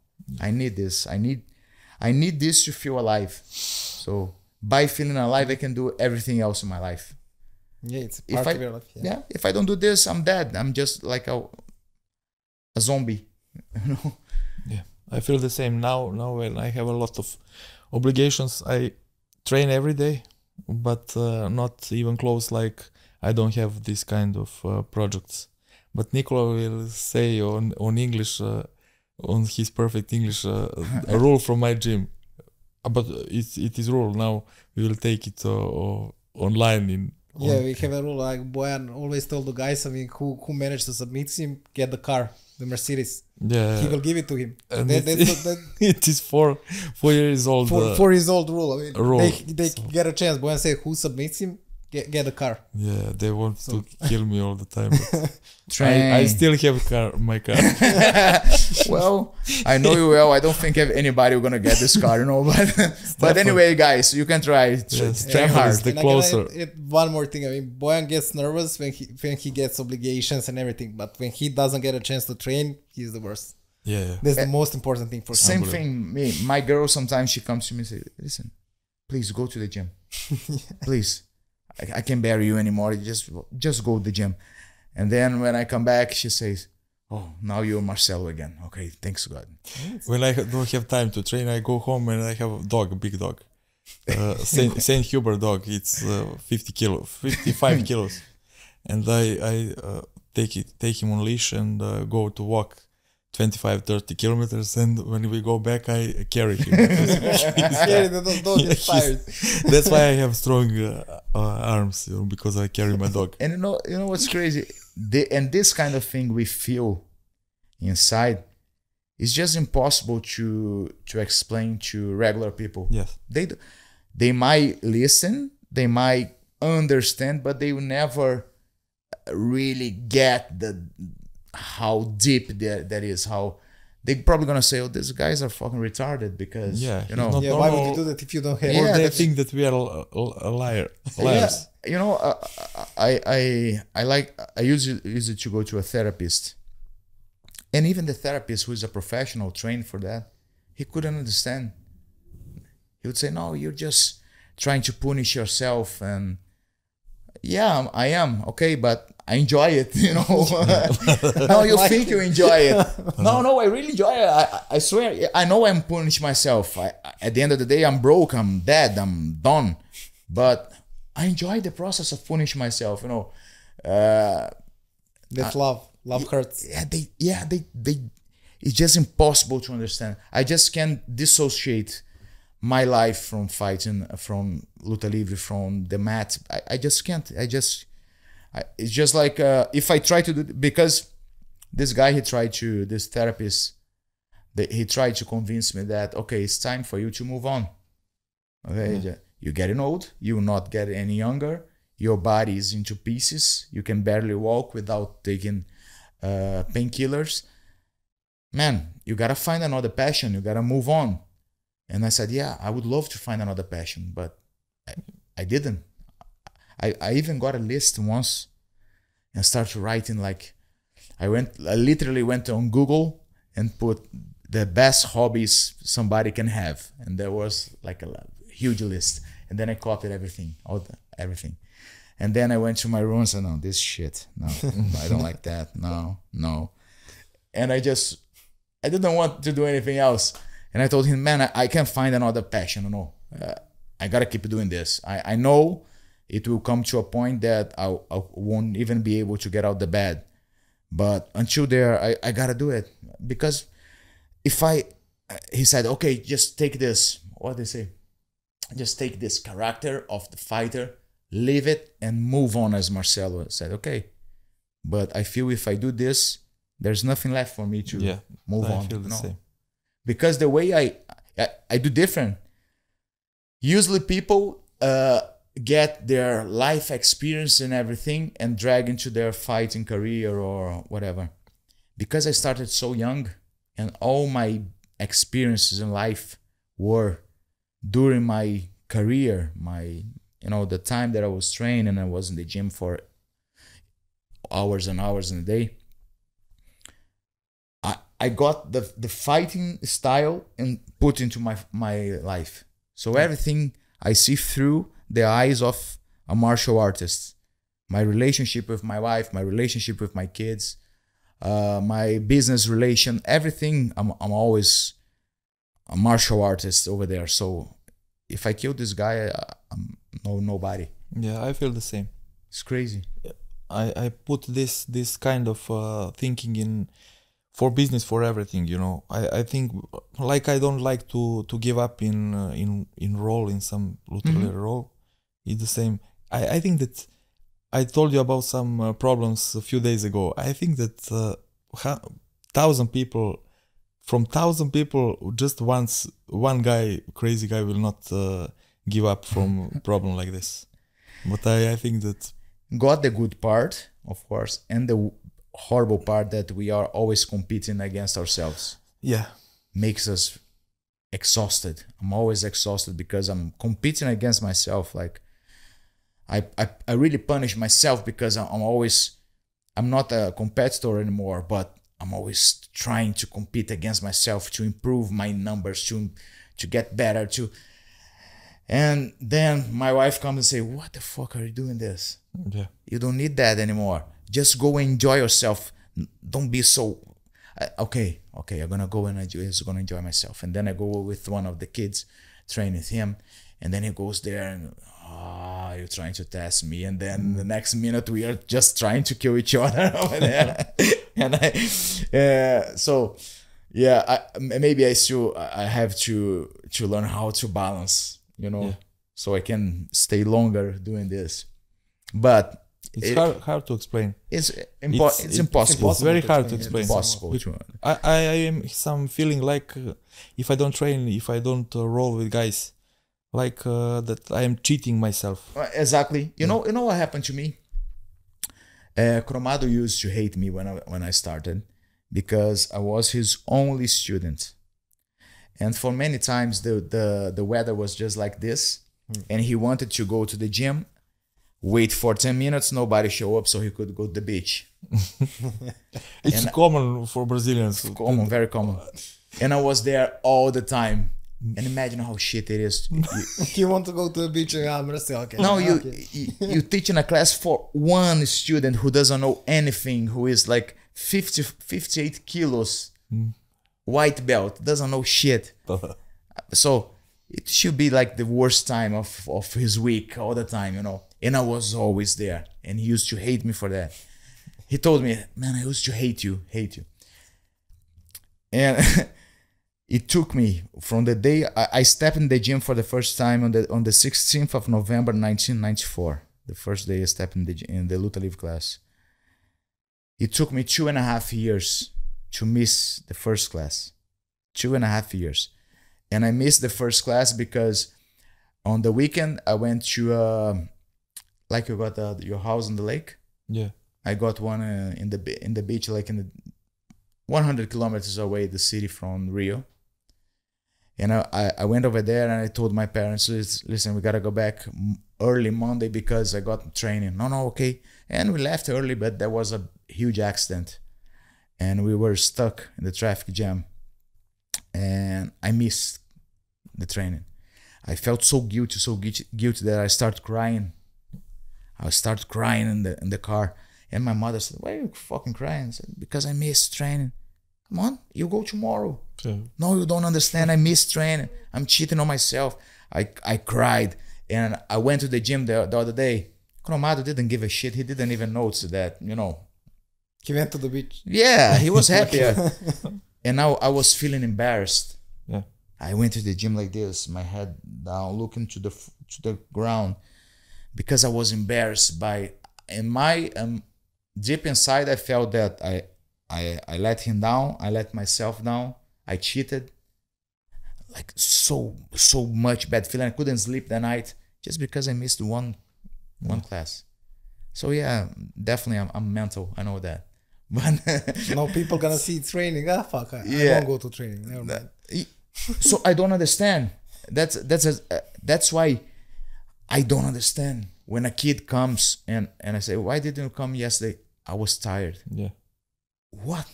I need this. I need this to feel alive. So by feeling alive, I can do everything else in my life. Yeah, it's part of your life. Yeah, if I don't do this, I'm dead. I'm just like a zombie, Yeah, I feel the same now when I have a lot of obligations. I train every day, but not even close. Like I don't have this kind of projects. But Nikola will say on English, on his perfect English, a rule from my gym. But it is rule now. We will take it online we have a rule like Boyan always told the guys. I mean, who managed to submit him, get the car, the Mercedes. Yeah, he will give it to him. And it is 4 years old. 4 years old rule. I mean, rule. They get a chance. Boyan say who submits him, get the car. Yeah, they want to kill me all the time. I still have my car. Well, I know you well. I don't think anybody will gonna get this car, But anyway, guys, you can try. Train hard. The closer. One more thing. I mean, Boyan gets nervous when he gets obligations and everything. But when he doesn't get a chance to train, he's the worst. Yeah. That's the most important thing for him. Same thing. My girl, sometimes she comes to me and says, "Listen, please go to the gym. Please, I can't bear you anymore. Just go to the gym." And then when I come back, she says, "Oh, now you're Marcelo again. Okay, thanks God." When I don't have time to train, I go home and I have a dog, a big dog. Saint Hubert dog. It's 55 kilos. And I take him on leash and go to walk 25-30 kilometers. And when we go back, I carry him. The dog is tired. That's why I have strong arms, because I carry my dog. And you know what's crazy? And this kind of thing we feel inside is just impossible to explain to regular people. Yes. They might listen, they might understand, but they will never really get how deep that is. How they probably gonna say, "Oh, these guys are fucking retarded," because why would you do that if you don't have? Or they think that we are a liars. Yeah. I used to go to a therapist, and even the therapist, who is a professional trained for that, he couldn't understand. He would say, "No, you're just trying to punish yourself," and yeah, I am okay, but I enjoy it, you know. No, you think you enjoy it. No, I really enjoy it. I swear, I know I'm punishing myself. At the end of the day, I'm broke, I'm dead, I'm done. But I enjoy the process of punishing myself, you know. That's love. Love hurts. They it's just impossible to understand. I just can't dissociate my life from fighting, from luta livre, from the mat. I just can't. It's just like if I try to do, because this guy, this therapist, he tried to convince me that, okay, it's time for you to move on. Okay, you're getting old, you're not getting any younger, your body is into pieces, you can barely walk without taking painkillers. Man, you gotta find another passion, you gotta move on. And I said, yeah, I would love to find another passion, but I didn't. I even got a list once and started writing, like, I literally went on Google and put the best hobbies somebody can have. And there was like a huge list. And then I copied everything. And then I went to my room and said, no, this shit. No, I don't like that. No. And I didn't want to do anything else. And I told him, man, I can't find another passion. No, I got to keep doing this. I know it will come to a point that I won't even be able to get out the bed. But until there, I got to do it. Because he said, okay, just take this. What they say? Just take this character of the fighter, leave it, and move on, as Marcelo said. Okay. But I feel if I do this, there's nothing left for me to move on. I feel the same. Because the way I do different. Usually people get their life experience and everything and drag into their fighting career or whatever. Because I started so young and all my experiences in life were during my career, the time that I was trained and I was in the gym for hours and hours in a day. I got the fighting style and put into my life. So everything I see through the eyes of a martial artist. My relationship with my wife, my relationship with my kids, my business relation, everything. I'm always a martial artist over there. So if I kill this guy, I'm nobody. Yeah, I feel the same. It's crazy. I put this kind of thinking in for business, for everything, I think, like, I don't like to give up in role, in some luta role. It's the same. I think that I told you about some problems a few days ago. I think that 1,000 people, from 1,000 people, just one guy, crazy guy, will not give up from a problem like this. But I think that got the good part, of course, and the horrible part that we are always competing against ourselves. Yeah. Makes us exhausted. I'm always exhausted because I'm competing against myself. Like I really punish myself because I'm not a competitor anymore, but I'm always trying to compete against myself to improve my numbers, to get better, and then my wife comes and say, what the fuck are you doing this? Yeah. You don't need that anymore. Just go enjoy yourself. Don't be so, okay, I'm gonna go and enjoy myself. And then I go with one of the kids, train with him, and then he goes there and, you're trying to test me. And then the next minute we are just trying to kill each other over there. And maybe I have to learn how to balance, so I can stay longer doing this. But it's hard to explain. It's impossible. It's very hard to explain. Impossible. I am some feeling like if I don't train, if I don't roll with guys, like that I am cheating myself. Exactly. You know what happened to me? Cromado used to hate me when I started because I was his only student, and for many times the weather was just like this, and he wanted to go to the gym. Wait for 10 minutes, nobody show up, so he could go to the beach. It's common for Brazilians. Common, very common. And I was there all the time. And imagine how shit it is. You want to go to the beach and Marcelo, okay. No, Okay. you teach in a class for one student who doesn't know anything, who is like 58 kilos, white belt, doesn't know shit. So it should be like the worst time of his week all the time, you know. And I was always there. And he used to hate me for that. He told me, man, I used to hate you. And it took me from the day I stepped in the gym for the first time on the 16th of November 1994. The first day I stepped in the Luta Livre class. It took me 2.5 years to miss the first class. 2.5 years. And I missed the first class because on the weekend I went to like you got your house on the lake. Yeah. I got one in the beach, like in the 100 kilometers away the city from Rio. And I went over there and I told my parents, listen, we gotta go back early Monday because I got training. No, okay. And we left early, but there was a huge accident and we were stuck in the traffic jam. And I missed the training. I felt so guilty that I started crying. I started crying in the car. And my mother said, why are you fucking crying? I said, because I missed training. Come on, you go tomorrow. Yeah. No, you don't understand. I missed training. I'm cheating on myself. I cried. And I went to the gym the other day. Cromado didn't give a shit. He didn't even notice that, you know. He went to the beach. Yeah, he was happy. And now I was feeling embarrassed. Yeah. I went to the gym like this, my head down, looking to the ground, because I was embarrassed by. In my deep inside, I felt that I let him down. I let myself down. I cheated. Like so much bad feeling. I couldn't sleep that night just because I missed one class. So yeah, definitely I'm mental. I know that. But no, people gonna see training. Fuck. I won't go to training. Never mind. So I don't understand. That's why I don't understand when a kid comes and I say, why didn't you come yesterday? I was tired. Yeah. What?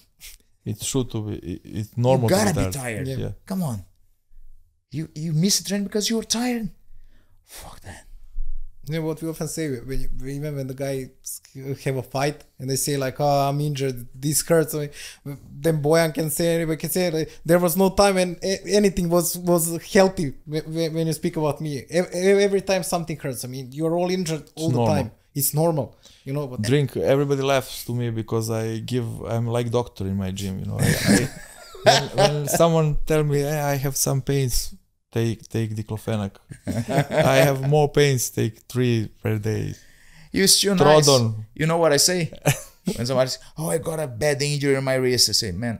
It should to be. It's normal. You gotta to be tired. Yeah. Come on. You missed the train because you were tired. Fuck that. You know what we often say when the guy have a fight and they say like, oh, I'm injured, this hurts me. Then Boyan can say, anybody can say, like, there was no time when anything was healthy. When you speak about me, every time something hurts. I mean, you're all injured all the time. It's normal, you know. But drink. Everybody laughs to me because I'm like doctor in my gym. You know, when someone tell me, hey, I have some pains. Take diclofenac. I have more pains. Take 3 per day. You're still nice. You know what I say? When somebody says, "Oh, I got a bad injury in my wrist," I say, "Man,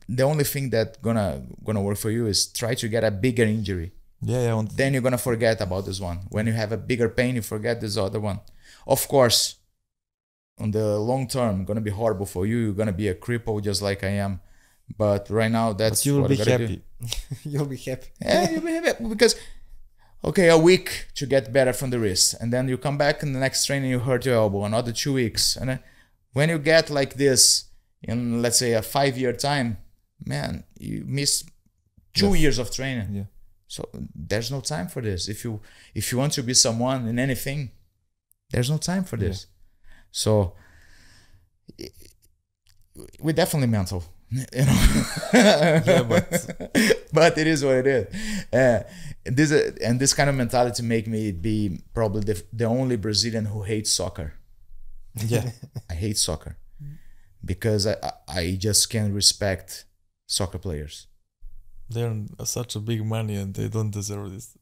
the only thing that gonna work for you is try to get a bigger injury. Yeah. Then you're gonna forget about this one. When you have a bigger pain, you forget this other one. Of course, on the long term, gonna be horrible for you. You're gonna be a cripple just like I am. But right now, that's you will what be you gotta happy. do. You'll be happy. Yeah, you'll be happy because, okay, a week to get better from the wrist, and then you come back in the next training, you hurt your elbow. Another 2 weeks, and then when you get like this in, let's say, a 5-year time, man, you miss 2 years of training. Yeah. So there's no time for this. If you want to be someone in anything, there's no time for this. Yeah. So we're definitely mental. You know, yeah, but it is what it is. This kind of mentality make me be probably the only Brazilian who hates soccer. Yeah, I hate soccer because I just can't respect soccer players. They're such a big money and they don't deserve this.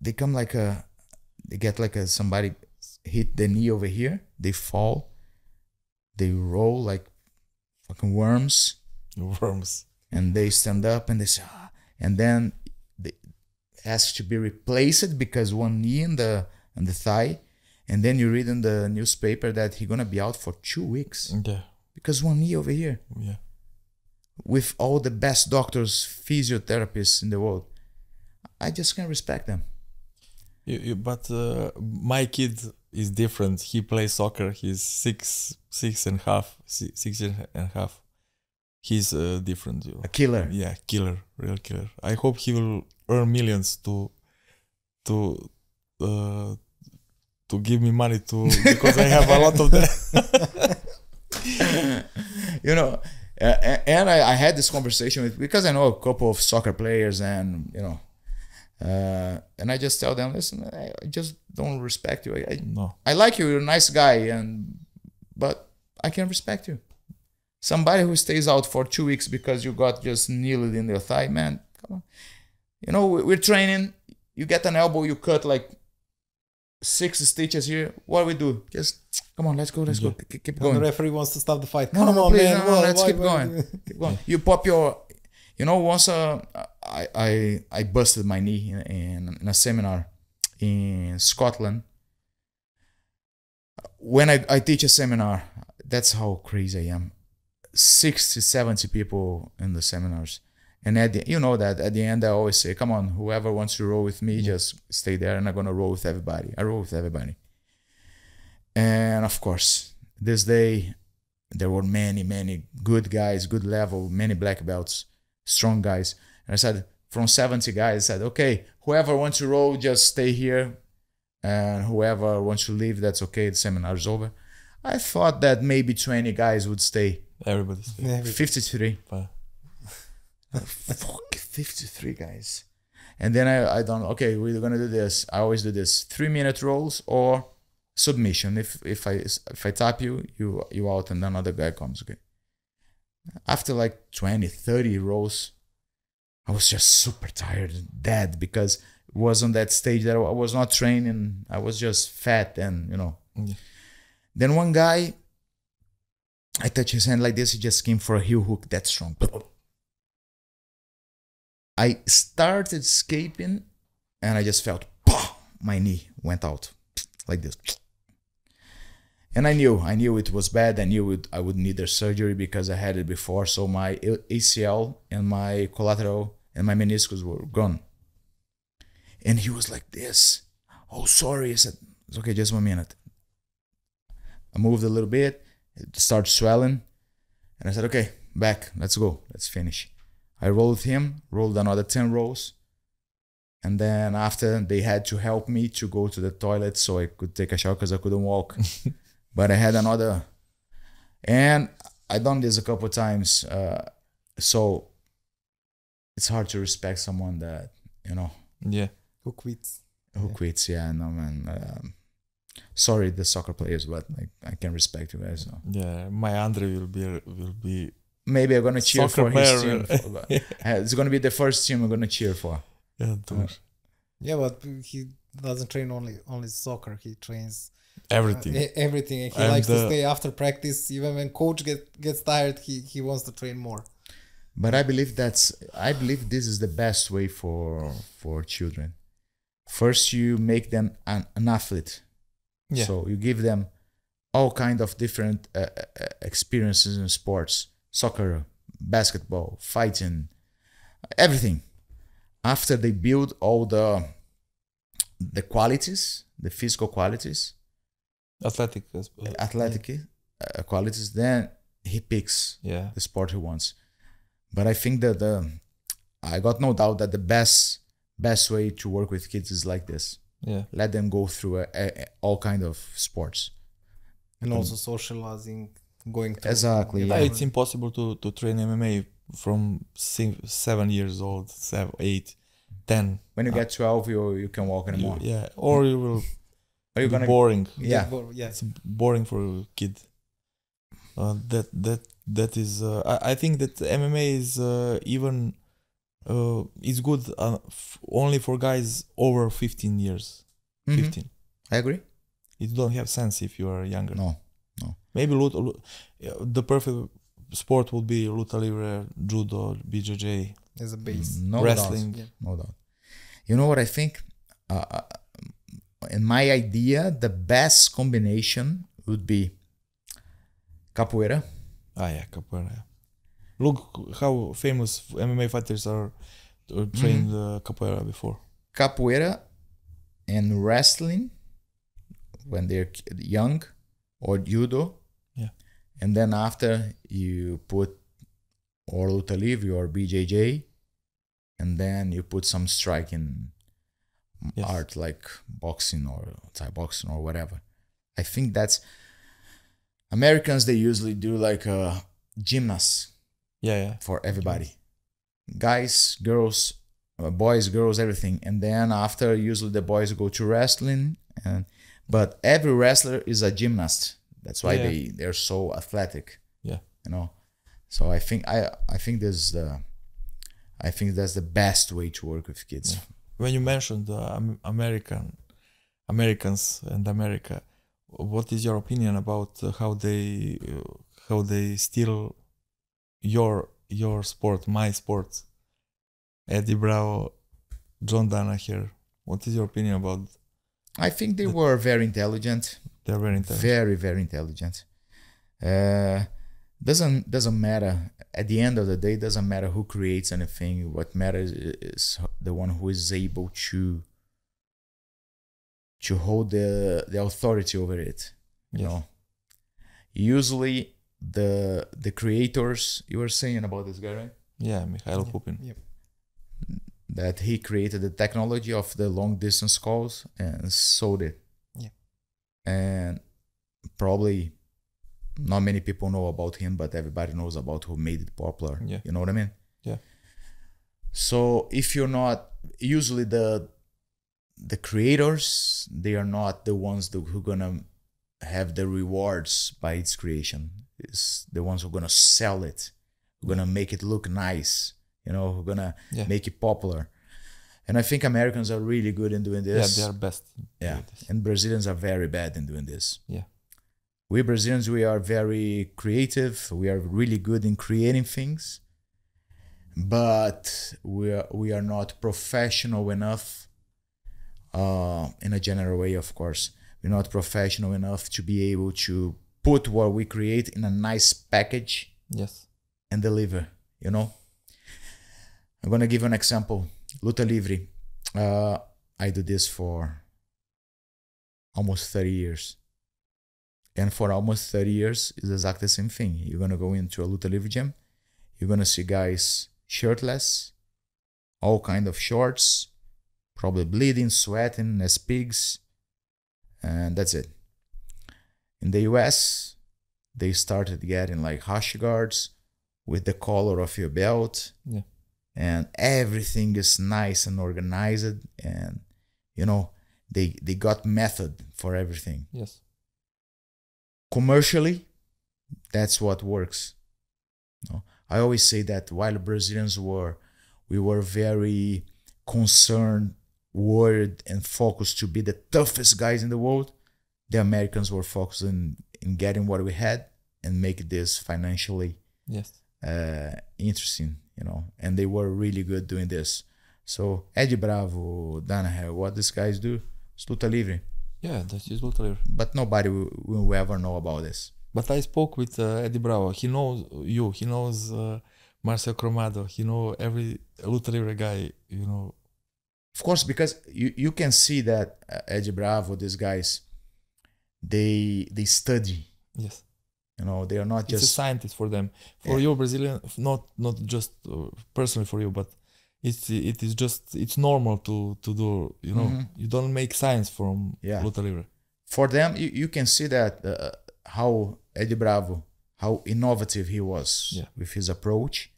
They come like they get like somebody hit the knee over here. They fall. They roll like fucking worms. And they stand up and they say, and then they ask to be replaced because one knee in the thigh, and then you read in the newspaper that he's gonna be out for 2 weeks. Yeah. Because one knee over here. Yeah. With all the best doctors, physiotherapists in the world, I just can't respect them. But my kid is different. He plays soccer. He's six and a half. he's different. You know. A killer. Yeah, killer, real killer. I hope he will earn millions to give me money because I have a lot of that. You know, and I had this conversation because I know a couple of soccer players, and you know, and I just tell them, listen, I just don't respect you. I like you, you're a nice guy, but I can respect you. Somebody who stays out for 2 weeks because you got just nailed in your thigh, man, come on. You know, we're training, you get an elbow, you cut like 6 stitches here. What do we do? Just come on, let's go. Keep going. The referee wants to stop the fight. No, Come on, please, man. Let's keep going. Keep going. You pop your, you know, once I busted my knee in a seminar in Scotland. When I teach a seminar, that's how crazy I am. 60, 70 people in the seminars. And you know that at the end I always say, come on, whoever wants to roll with me, just stay there, and I'm going to roll with everybody. I roll with everybody. And of course, this day, there were many good guys, good level, many black belts, strong guys. And I said, from 70 guys, I said, okay, whoever wants to roll, just stay here. And whoever wants to leave, that's okay. The seminar's over. I thought that maybe 20 guys would stay. Everybody stay. 53. Fuck, 53 guys. And then I don't, okay, we're gonna do this. I always do this 3-minute rolls or submission. If I tap you out, and then another guy comes. Okay. After like 20-30 rolls, I was just super tired and dead, because it was on that stage that I was not training. I was just fat, and you know. Yeah. Then one guy, I touched his hand like this. He just came for a heel hook that strong. I started escaping, and I just felt, my knee went out like this. And I knew it was bad. I knew I would need a surgery because I had it before. So my ACL and my collateral and my meniscus were gone. And he was like this. Oh, sorry. I said, it's okay, just 1 minute. I moved a little bit. It started swelling. And I said, okay, back. Let's go. Let's finish. I rolled him, rolled another 10 rolls. And then after, they had to help me to go to the toilet so I could take a shower because I couldn't walk. But I had another. And I done this a couple of times. So it's hard to respect someone that, you know. Yeah. Who quits? Who quits, yeah, no, man. Sorry, the soccer players, but I can respect you guys. So. Yeah, my Andre will be. Maybe I'm gonna cheer for his team. Yeah. It's gonna be the first team I'm gonna cheer for. Yeah, yeah, but he doesn't train only soccer. He trains everything. Everything. And he likes to stay after practice. Even when coach gets tired, he wants to train more. But I believe this is the best way for children. First, you make them an athlete. Yeah. So you give them all kind of different experiences in sports. Soccer, basketball, fighting, everything. After they build all the qualities, the physical qualities, athletic qualities, then he picks the sport he wants. But I think that I got no doubt that the best way to work with kids is like this. Yeah, let them go through all kind of sports, and also socializing. Going to exactly. Yeah, it's impossible to train MMA from 7 years old, 7, 8, 10. When you get 12, you can walk anymore. Or you will. Are you gonna boring? Yeah, it's boring for a kid. That is. I think that MMA is even is good only for guys over 15 years. 15. I agree. It don't have sense if you are younger. No. Maybe the perfect sport would be luta libre, judo, BJJ as a base. No wrestling. Doubt. No doubt. You know what I think? In my idea, the best combination would be capoeira. Capoeira. Yeah. Look how famous MMA fighters are trained capoeira before. Capoeira and wrestling when they're young, or judo. Yeah. And then after you put or luta livre or BJJ, and then you put some striking art like boxing or Thai boxing or whatever. I think that's Americans. They usually do like a gymnast for everybody, guys, girls, boys, girls, everything. And then after, usually the boys go to wrestling, but every wrestler is a gymnast. That's why they're so athletic. Yeah, you know. So I think that's the best way to work with kids. Yeah. When you mentioned Americans and America, what is your opinion about how they steal your sport, my sport? Eddie Bravo, John Danaher. What is your opinion about? I think they were very intelligent. They're very intelligent. Very, very intelligent. Doesn't matter. At the end of the day, doesn't matter who creates anything. What matters is the one who is able to hold the authority over it. You know. Usually the creators, you were saying about this guy, right? Yeah, Mihajlović. Yep. That he created the technology of the long distance calls and sold it. Yeah. And probably not many people know about him, but everybody knows about who made it popular. Yeah. You know what I mean? Yeah. So if you're not, usually the creators, they are not the ones who gonna have the rewards by its creation. It's the ones who are gonna sell it, who are gonna make it look nice, you know, who are gonna make it popular. And I think Americans are really good in doing this. Yeah, they are best. Yeah, and Brazilians are very bad in doing this. Yeah. We Brazilians, we are very creative. We are really good in creating things, but we are not professional enough. In a general way, of course, we're not professional enough to be able to put what we create in a nice package. Yes. And deliver. You know. I'm gonna give you an example. Luta livre. I do this for almost 30 years. And for almost 30 years, it's exactly the same thing. You're going to go into a luta livre gym. You're going to see guys shirtless, all kind of shorts, probably bleeding, sweating as pigs. And that's it. In the US, they started getting like hash guards with the color of your belt. Yeah. And everything is nice and organized. And, you know, they got method for everything. Yes. Commercially, that's what works. No? I always say that while Brazilians we were very concerned, worried, and focused to be the toughest guys in the world, the Americans were focused in getting what we had and make this financially interesting, you know. And they were really good doing this. So Eddie Bravo, Danaher, what these guys do is luta livre. Yeah, that is luta livre. But nobody will ever know about this. But I spoke with Eddie Bravo. He knows you. He knows Marcel Cromado. He knows every luta livre guy, you know. Of course, because you can see that Eddie Bravo, these guys, they study. Yes. You know, they are not it's just... It's a scientist for them. For you, Brazilian, not just personally for you, but it's normal to do, you know. Mm-hmm. You don't make science from luta livre. For them, you can see that how Eddie Bravo, how innovative he was with his approach.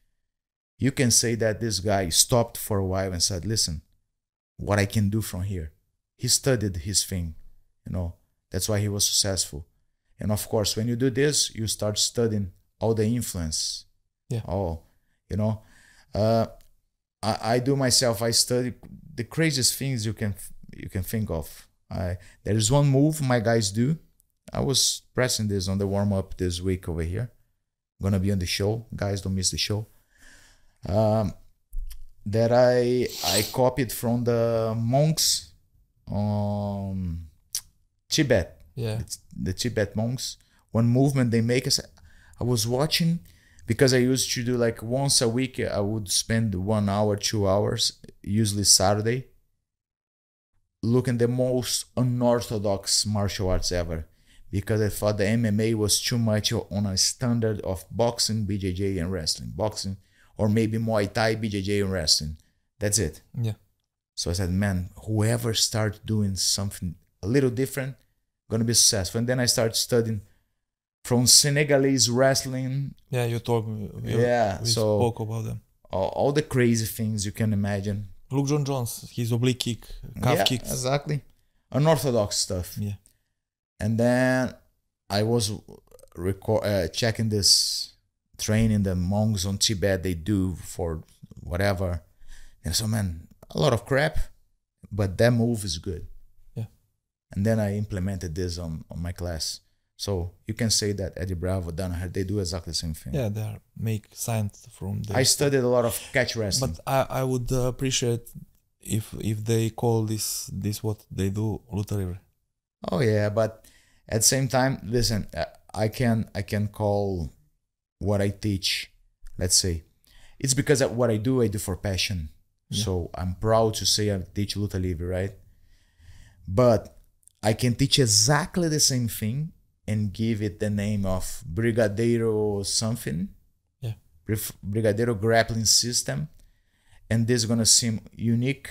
You can say that this guy stopped for a while and said, listen, what I can do from here. He studied his thing, you know. That's why he was successful. And of course, when you do this, you start studying all the influence. Yeah. All, you know. I do myself. I study the craziest things you can think of. There is one move my guys do. I was pressing this on the warm up this week over here. I'm gonna be on the show. Guys, don't miss the show. That I copied from the monks on Tibet. Yeah. It's the Tibet monks. One movement they make. I was watching. Because I used to do like once a week, I would spend 1 hour, 2 hours, usually Saturday, looking the most unorthodox martial arts ever. because I thought the MMA was too much on a standard of boxing, BJJ, and wrestling. Boxing, or maybe Muay Thai, BJJ, and wrestling. That's it. Yeah. So I said, man, whoever starts doing something a little different, gonna be successful. And then I started studying from Senegalese wrestling. Yeah, you told me. We so spoke about them. all the crazy things you can imagine. Look, John Jones, his oblique kick, calf kicks. Exactly. Unorthodox stuff. Yeah. And then I was checking this training the monks on Tibet they do for whatever. And so, man, a lot of crap, but that move is good. Yeah. And then I implemented this on my class. So you can say that Eddie Bravo, Danaher, they do exactly the same thing. Yeah, they make science from the... I studied a lot of catch wrestling. But I would appreciate if they call this what they do luta libre. Oh yeah, but at the same time, listen, I can call what I teach, let's say, it's because of what I do for passion. Yeah. So I'm proud to say I teach luta libre, right? But I can teach exactly the same thing and give it the name of Brigadeiro something. Yeah. Brigadeiro grappling system. And this is going to seem unique.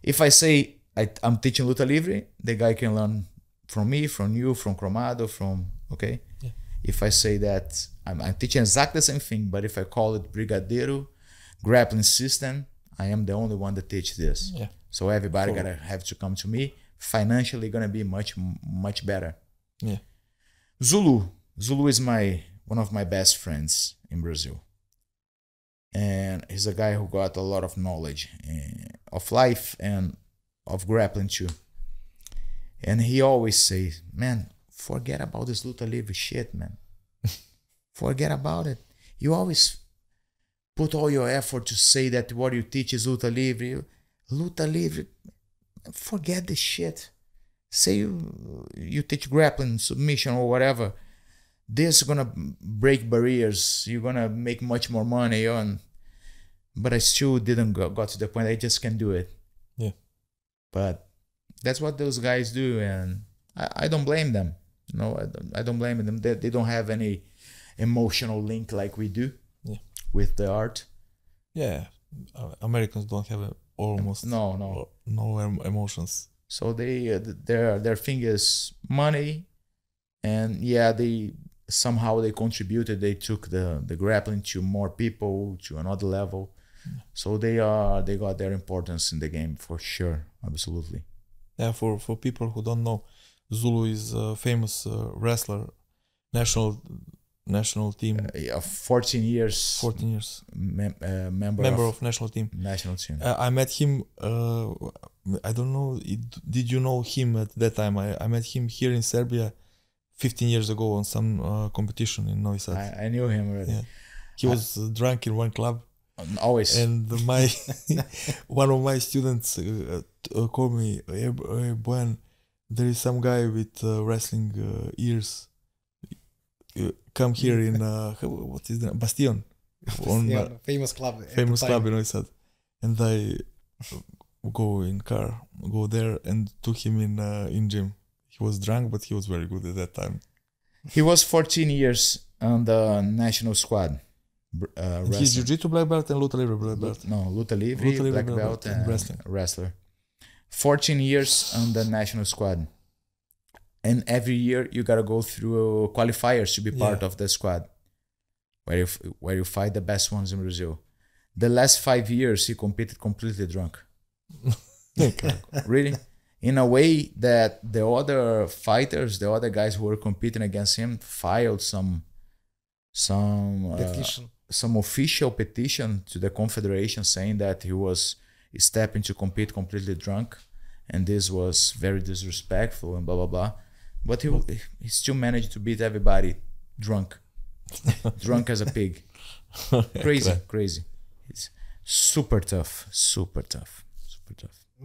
If I say I'm teaching luta libre, the guy can learn from me, from you, from Cromado, okay? Yeah. If I say that I'm teaching exactly the same thing, but if I call it Brigadeiro grappling system, I am the only one that teach this. Yeah. So everybody gotta have to come to me. Financially gonna be much, much better. Yeah. Zulu is one of my best friends in Brazil. And he's a guy who got a lot of knowledge of life and of grappling too. And he always says, man, forget about this luta libre shit, man. Forget about it. You always put all your effort to say that what you teach is luta libre. Luta libre, forget this shit. Say you teach grappling, submission, or whatever. This is gonna break barriers. You're gonna make much more money on. But I still didn't got to the point. I just can't do it. Yeah. But that's what those guys do, and I don't blame them. No, I don't blame them. They don't have any emotional link like we do. Yeah. With the art. Yeah, Americans don't have almost no emotions. So their thing is money, and yeah, they contributed. They took the grappling to more people, to another level. Yeah. So they got their importance in the game for sure, absolutely. Yeah, for people who don't know, Zulu is a famous wrestler, national team. 14 years. 14 years. Member of national team. National team. I met him. I don't know. Did you know him at that time? I met him here in Serbia 15 years ago on some competition in Novom Sadu. I knew him already. Yeah. He was drunk in one club. Always. And one of my students called me, hey, Boyan, there is some guy with wrestling ears. Come here in what is the Bastion? Famous club. Famous club in Novom Sadu. And I go there and took him in gym. He was drunk, but he was very good at that time. He was 14 years on the national squad. He's jiu-jitsu black belt and luta libre black belt. No, luta libre black belt and wrestler. 14 years on the national squad. And every year you gotta go through qualifiers to be part of the squad, where you fight the best ones in Brazil. The last 5 years he competed completely drunk. Really, in a way that the other fighters, the other guys who were competing against him, filed some petition, some official petition to the confederation saying that he was stepping to compete completely drunk, and this was very disrespectful and blah blah blah. But he still managed to beat everybody drunk. Drunk as a pig. Crazy. It's super tough.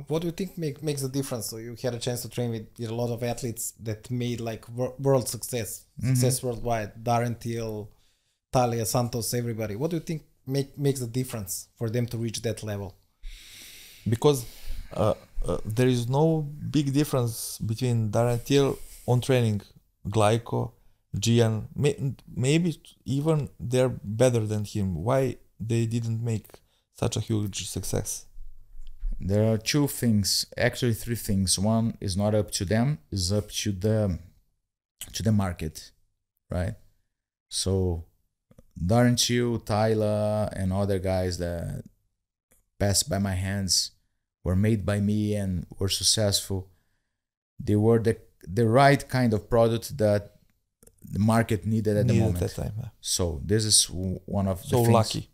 What do you think makes the difference? So you had a chance to train with a lot of athletes that made like world success worldwide. Darren Till, Talia Santos, everybody. What do you think makes the difference for them to reach that level? Because there is no big difference between Darren Till on training Glyco, Gian, maybe even they're better than him. Why they didn't make such a huge success? There are two things, actually three things. One is not up to them, is up to the market, right? So Darren Till, Tyler, and other guys that passed by my hands were made by me and were successful. They were the right kind of product that the market needed at the moment. At that time, yeah. So this is one of the So things. lucky.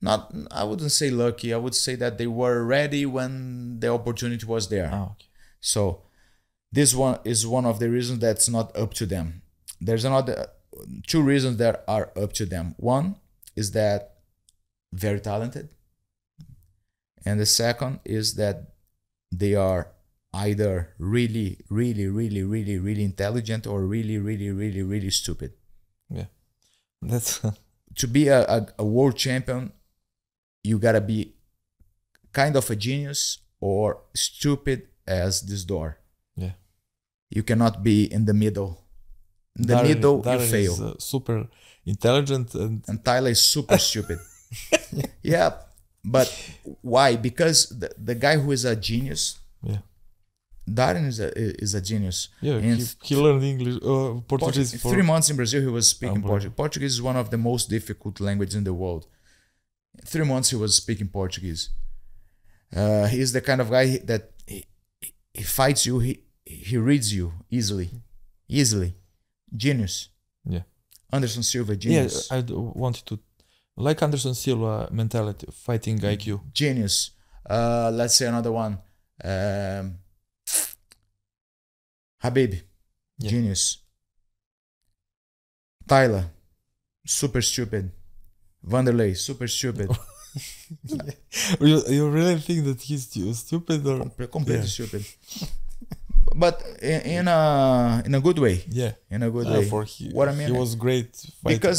Not, I wouldn't say lucky. I would say that they were ready when the opportunity was there. Oh, okay. So this one is one of the reasons that's not up to them. There's another two reasons that are up to them. One is that very talented. And the second is that they are either really, really, really, really, really intelligent or really, really, really, really stupid. Yeah. That's To be a world champion, you gotta be kind of a genius or stupid as this door. yeah. You cannot be in the middle. In the middle, you fail. Is, super intelligent and And Tyler is super stupid. Yeah, but why? Because the guy who is a genius, yeah. Darren is a genius. Yeah, In he learned English, Portuguese for 3 months in Brazil, he was speaking Unbelievable. Portuguese. Portuguese is one of the most difficult languages in the world. 3 months he was speaking Portuguese. He's the kind of guy that he fights you, he reads you easily. Genius. Yeah. Anderson Silva, Yeah, genius. I wanted to like Anderson Silva mentality, fighting IQ. Genius. Let's say another one. Habib, Yeah. genius. Tyler, super stupid. Vanderlei, super stupid. You really think that he's stupid or Completely Yeah. stupid. But in a good way. yeah? In a good way. What I mean, he was great. Fighter. because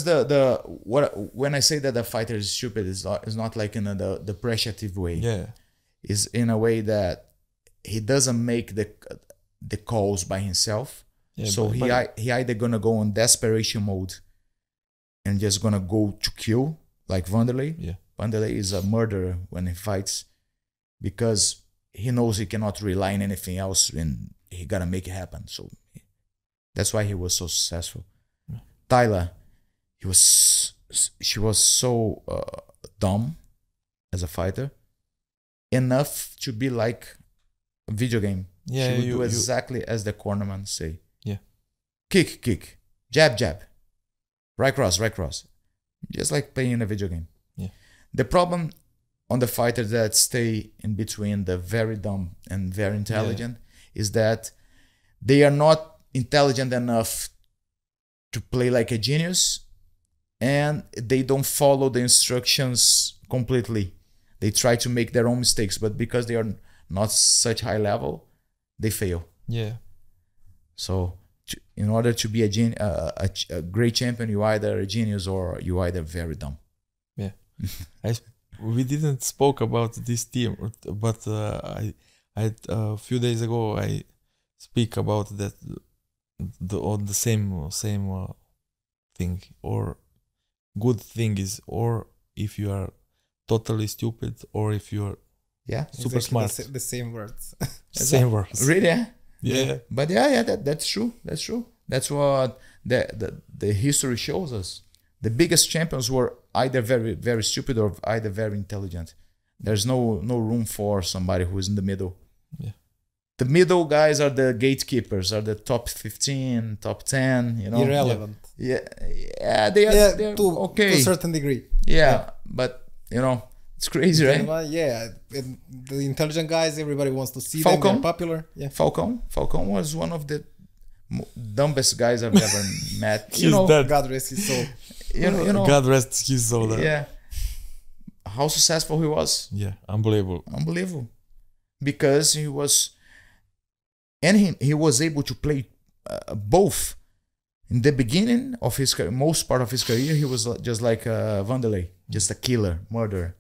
when I say that the fighter is stupid, is not like in the depreciative way. yeah, Is in a way that he doesn't make the calls by himself. yeah. So he either gonna go on desperation mode and just gonna go to kill, like Vanderlei. yeah, Vanderlei is a murderer when he fights because he knows he cannot rely on anything else and he gotta make it happen. So that's why he was so successful. Yeah. Tyler, she was so dumb as a fighter, enough to be like a video game. yeah. She would do exactly as the cornerman say. Yeah. Kick, jab, right cross. Just like playing a video game. Yeah. The problem on the fighters that stay in between the very dumb and very intelligent is that they are not intelligent enough to play like a genius and they don't follow the instructions completely. They try to make their own mistakes, but because they are not such high level, they fail. Yeah. So in order to be a great champion, you either a genius or you either very dumb. Yeah. We didn't spoke about this team, but I a few days ago I speak about that on the same thing, or good thing is, or if you are totally stupid, or if you are Yeah. super Exactly smart. the same words. Same words. Really? Yeah. Yeah. But that's true. That's what the history shows us. The biggest champions were either very, very stupid or either very intelligent. There's no room for somebody who is in the middle. Yeah. The middle guys are the gatekeepers, are the top 15, top 10, you know. Irrelevant. Yeah, they're to okay. a certain degree. Yeah, but you know, it's crazy, right? Yeah, and the intelligent guys, everybody wants to see Falcon? them. They're popular. Yeah. Falcon was one of the dumbest guys I've ever met. He's dead. God rest his soul. You know. God rest his soul. Yeah. How successful he was. Yeah. Unbelievable. Because he was, and he was able to play both. In the beginning of his career, most part of his career, he was just like Vanderlei, just a killer, murderer.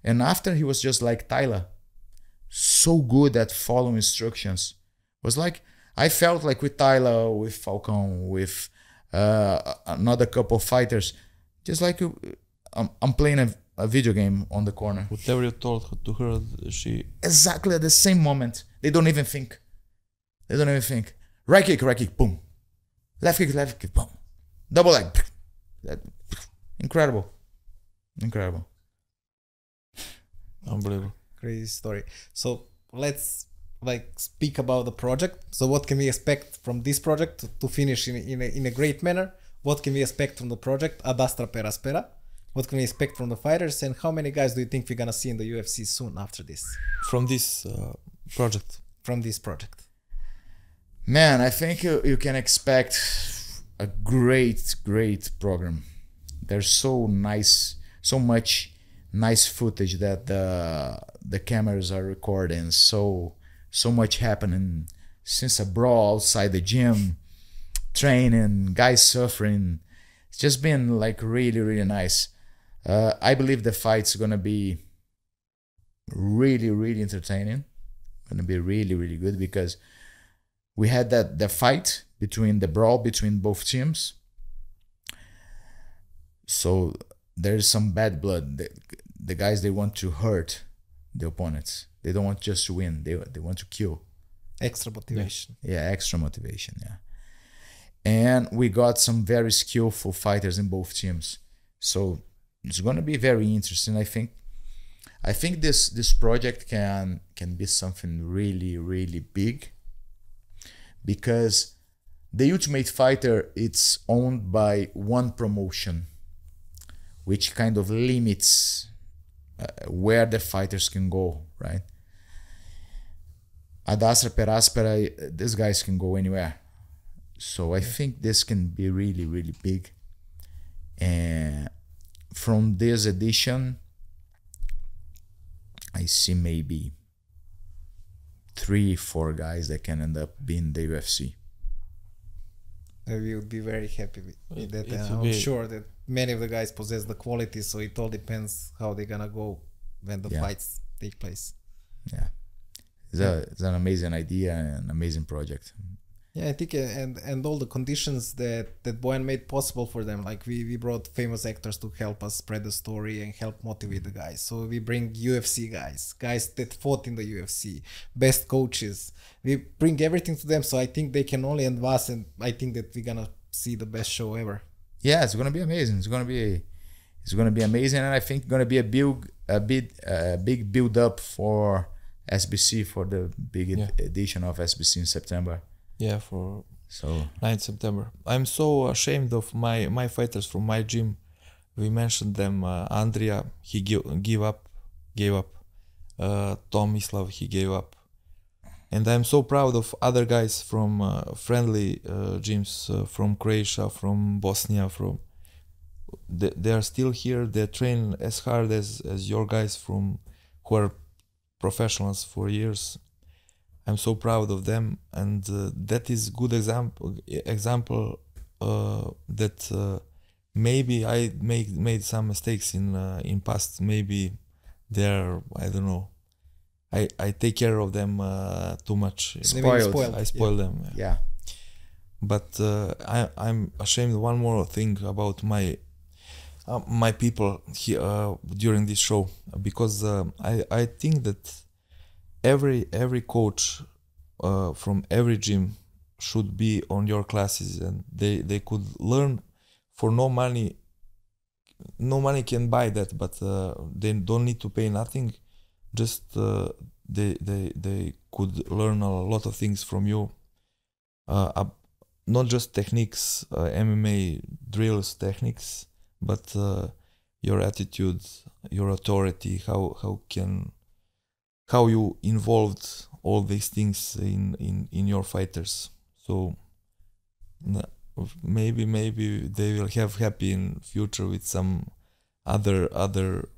And after, he was just like Tyler, so good at following instructions. Was like I felt like with Tyler, with Falcon, with another couple of fighters, just like I'm playing a video game on the corner. Whatever you told to her, she... Exactly at the same moment. They don't even think. Right kick, boom. Left kick, boom. Double leg. Incredible. Unbelievable. Crazy story. So let's speak about the project. So what can we expect from this project to finish in a great manner? What can we expect from the project ad Astra Per Aspera? What can we expect from the fighters, and how many guys do you think we're gonna see in the UFC soon after this? From this project. From this project. Man, I think you can expect a great program. There's so much nice footage that the cameras are recording. So much happening since a brawl outside the gym, training, guys suffering. It's just been like really nice. I believe the fight's gonna be really entertaining. Gonna be really good because we had the fight between the brawl between both teams. So there's some bad blood. The guys, they want to hurt the opponents. They don't want just to win. They want to kill. Extra motivation. Yeah, extra motivation. Yeah. And we got some very skillful fighters in both teams. So it's going to be very interesting, I think. I think this project can be something really big, because the Ultimate Fighter, it's owned by one promotion, which kind of limits where the fighters can go, right? Ad Astra Per Aspera, these guys can go anywhere. So I think this can be really big. And from this edition, I see maybe 3-4 guys that can end up being the UFC. We would be very happy with that. I'm sure that many of the guys possess the quality, so it all depends how they're gonna go when the fights take place. Yeah, it's an amazing idea and an amazing project. Yeah, I think and all the conditions that Bojan made possible for them. Like we brought famous actors to help us spread the story and help motivate the guys. So we bring UFC guys that fought in the UFC, best coaches. We bring everything to them. So I think they can only advance, and I think that we're gonna see the best show ever. Yeah, it's gonna be amazing. It's gonna be amazing, and I think it's gonna be a big build up for SBC, for the big edition of SBC in September. Yeah, for 9th September. I'm so ashamed of my fighters from my gym. We mentioned them. Andrea, he gave up. Tomislav, he gave up. And I'm so proud of other guys from friendly gyms, from Croatia, from Bosnia. They are still here. They train as hard as your guys who are professionals for years. I'm so proud of them, and that is good example that maybe I made some mistakes in past. Maybe they're, I don't know, I take care of them too much. Spoiled. I spoil them. Yeah. But I'm ashamed. One more thing about my people here during this show, because I think that every coach from every gym should be on your classes, and they could learn for no money. No money can buy that, but they don't need to pay nothing. Just they could learn a lot of things from you. Not just techniques, MMA drills, techniques, but your attitude, your authority, how you involved all these things in your fighters. So maybe they will have happy in future with some other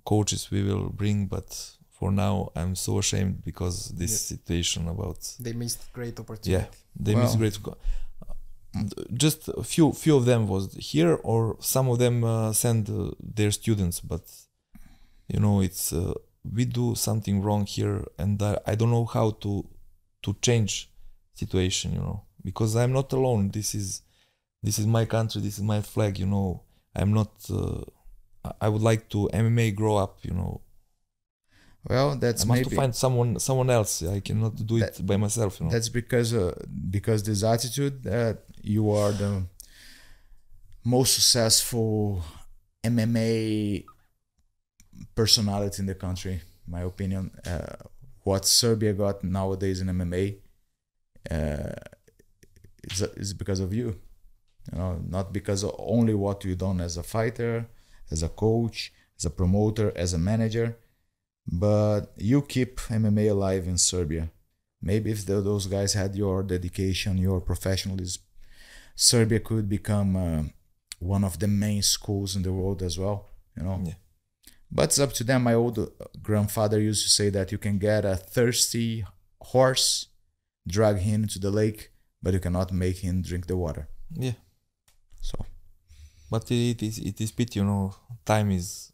coaches we will bring, but for now I'm so ashamed because this situation about they missed great opportunity. Missed great. Just a few of them was here, or some of them send their students, but it's we do something wrong here, and I don't know how to change situation, you know, because I'm not alone. This is my country. This is my flag, you know. I'm not. I would like to MMA grow up, you know. Well, that's I must maybe to find someone else. I cannot do it by myself, you know. that's because this attitude that you are the most successful MMA personality in the country, in my opinion. What Serbia got nowadays in MMA is because of you. You know, not because of only what you've done as a fighter, as a coach, as a promoter, as a manager, but you keep MMA alive in Serbia. Maybe if those guys had your dedication, your professionalism, Serbia could become one of the main schools in the world as well, you know. Yeah. But it's up to them. My old grandfather used to say that you can get a thirsty horse, drag him to the lake, but you cannot make him drink the water. Yeah. So, but it is pity, you know. Time is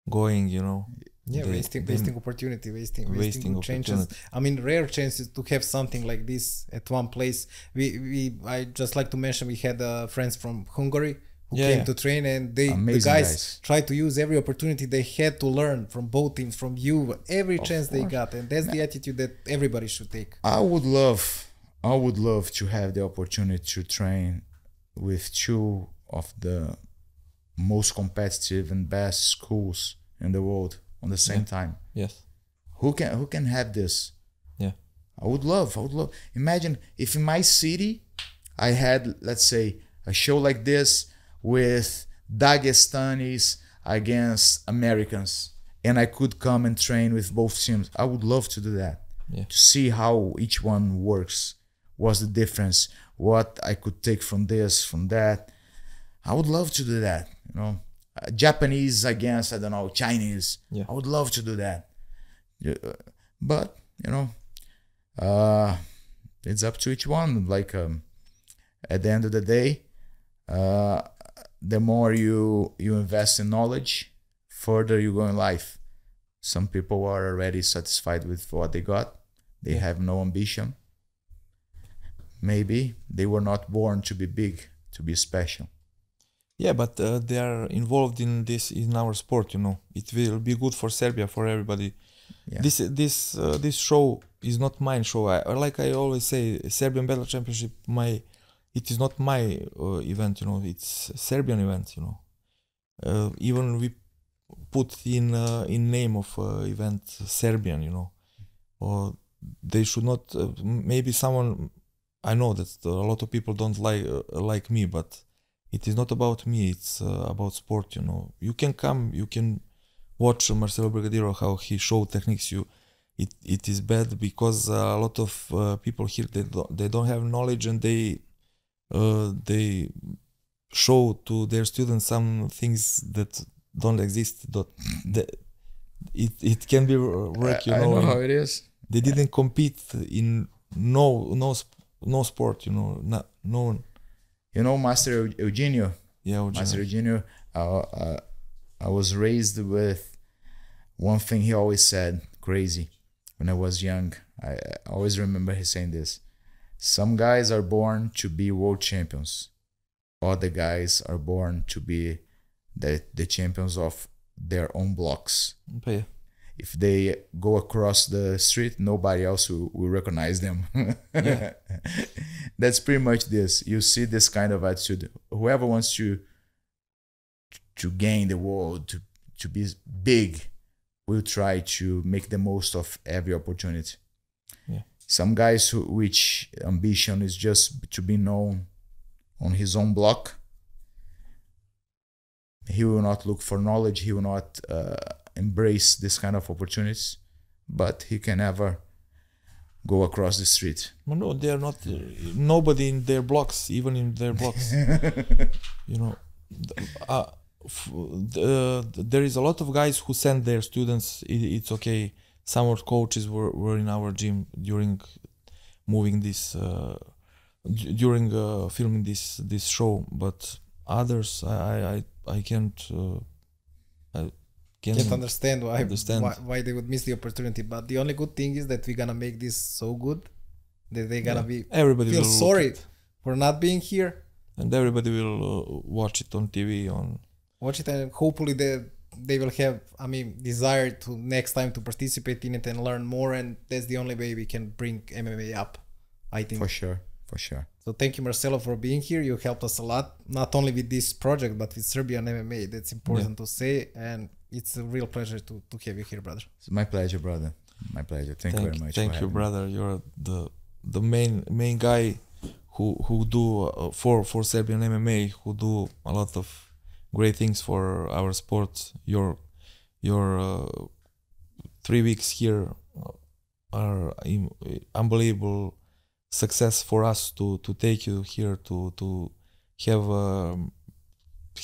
going, you know. Yeah, wasting opportunity, wasting good chances. I mean, rare chances to have something like this at one place. I just like to mention we had friends from Hungary who came to train, and the guys tried to use every opportunity they had to learn from both teams, from you, every chance they got, and that's the attitude that everybody should take. I would love to have the opportunity to train with two of the most competitive and best schools in the world on the same time. Yes. Who can have this? Yeah. I would love. Imagine if in my city I had, let's say, a show like this with Dagestanis against Americans, and I could come and train with both teams. I would love to do that. Yeah. To see how each one works. What's the difference? What I could take from this, from that. I would love to do that, you know. Japanese against, I don't know, Chinese. Yeah. I would love to do that. But, you know, it's up to each one. Like, at the end of the day, the more you invest in knowledge, further you go in life. Some people are already satisfied with what they got. They have no ambition. Maybe they were not born to be big, to be special. Yeah, but they are involved in this, in our sport, you know. It will be good for Serbia, for everybody. Yeah. This show is not mine show. Like I always say, Serbian Battle Championship, it is not my event, you know. It's Serbian event, you know. Even we put in name of event Serbian, you know. Or they should not. Maybe someone. I know that a lot of people don't like me, but it is not about me. It's about sport, you know. You can come, you can watch Marcelo Brigadeiro, how he showed techniques. It is bad because a lot of people here, they don't have knowledge, and they show to their students some things that don't exist. It can be work, you know. I know how it is. They didn't compete in no sport, you know. No one. You know, Master Eugenio. Yeah, Eugenio. Master Eugenio. I was raised with one thing he always said, crazy. When I was young, I always remember he saying this: some guys are born to be world champions. Other guys are born to be the champions of their own blocks. Yeah. If they go across the street, nobody else will recognize them. Yeah. That's pretty much this. You see this kind of attitude. Whoever wants to gain the world, to be big, will try to make the most of every opportunity. Yeah. Some guys which ambition is just to be known on his own block. He will not look for knowledge. He will not embrace this kind of opportunities, but he can never go across the street. No, they are not. Nobody in their blocks, even in their blocks. You know, there is a lot of guys who send their students. It's okay. Some of coaches were in our gym during moving this, during filming this show, but others, I can't. Can't understand why they would miss the opportunity. But the only good thing is that we're gonna make this so good that they're gonna be everybody feel will sorry look it. for not being here. And everybody will watch it on TV. Watch it, and hopefully they will have, I mean, desire to next time to participate in it and learn more. And that's the only way we can bring MMA up, I think. For sure. So thank you, Marcelo, for being here. You helped us a lot, not only with this project, but with Serbian MMA. That's important to say. And it's a real pleasure to have you here, brother. It's my pleasure, brother. My pleasure. Thank you very much. Thank you, brother. You're the main guy who do for Serbian MMA, who do a lot of great things for our sport. Your 3 weeks here are unbelievable success for us to take you here to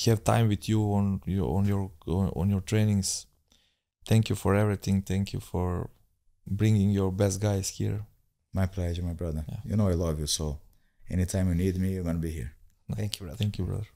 have time with you on your trainings. Thank you for everything. Thank you for bringing your best guys here. My pleasure, my brother. Yeah. You know I love you, so anytime you need me, you're gonna be here. Thank you, brother. Thank you, brother.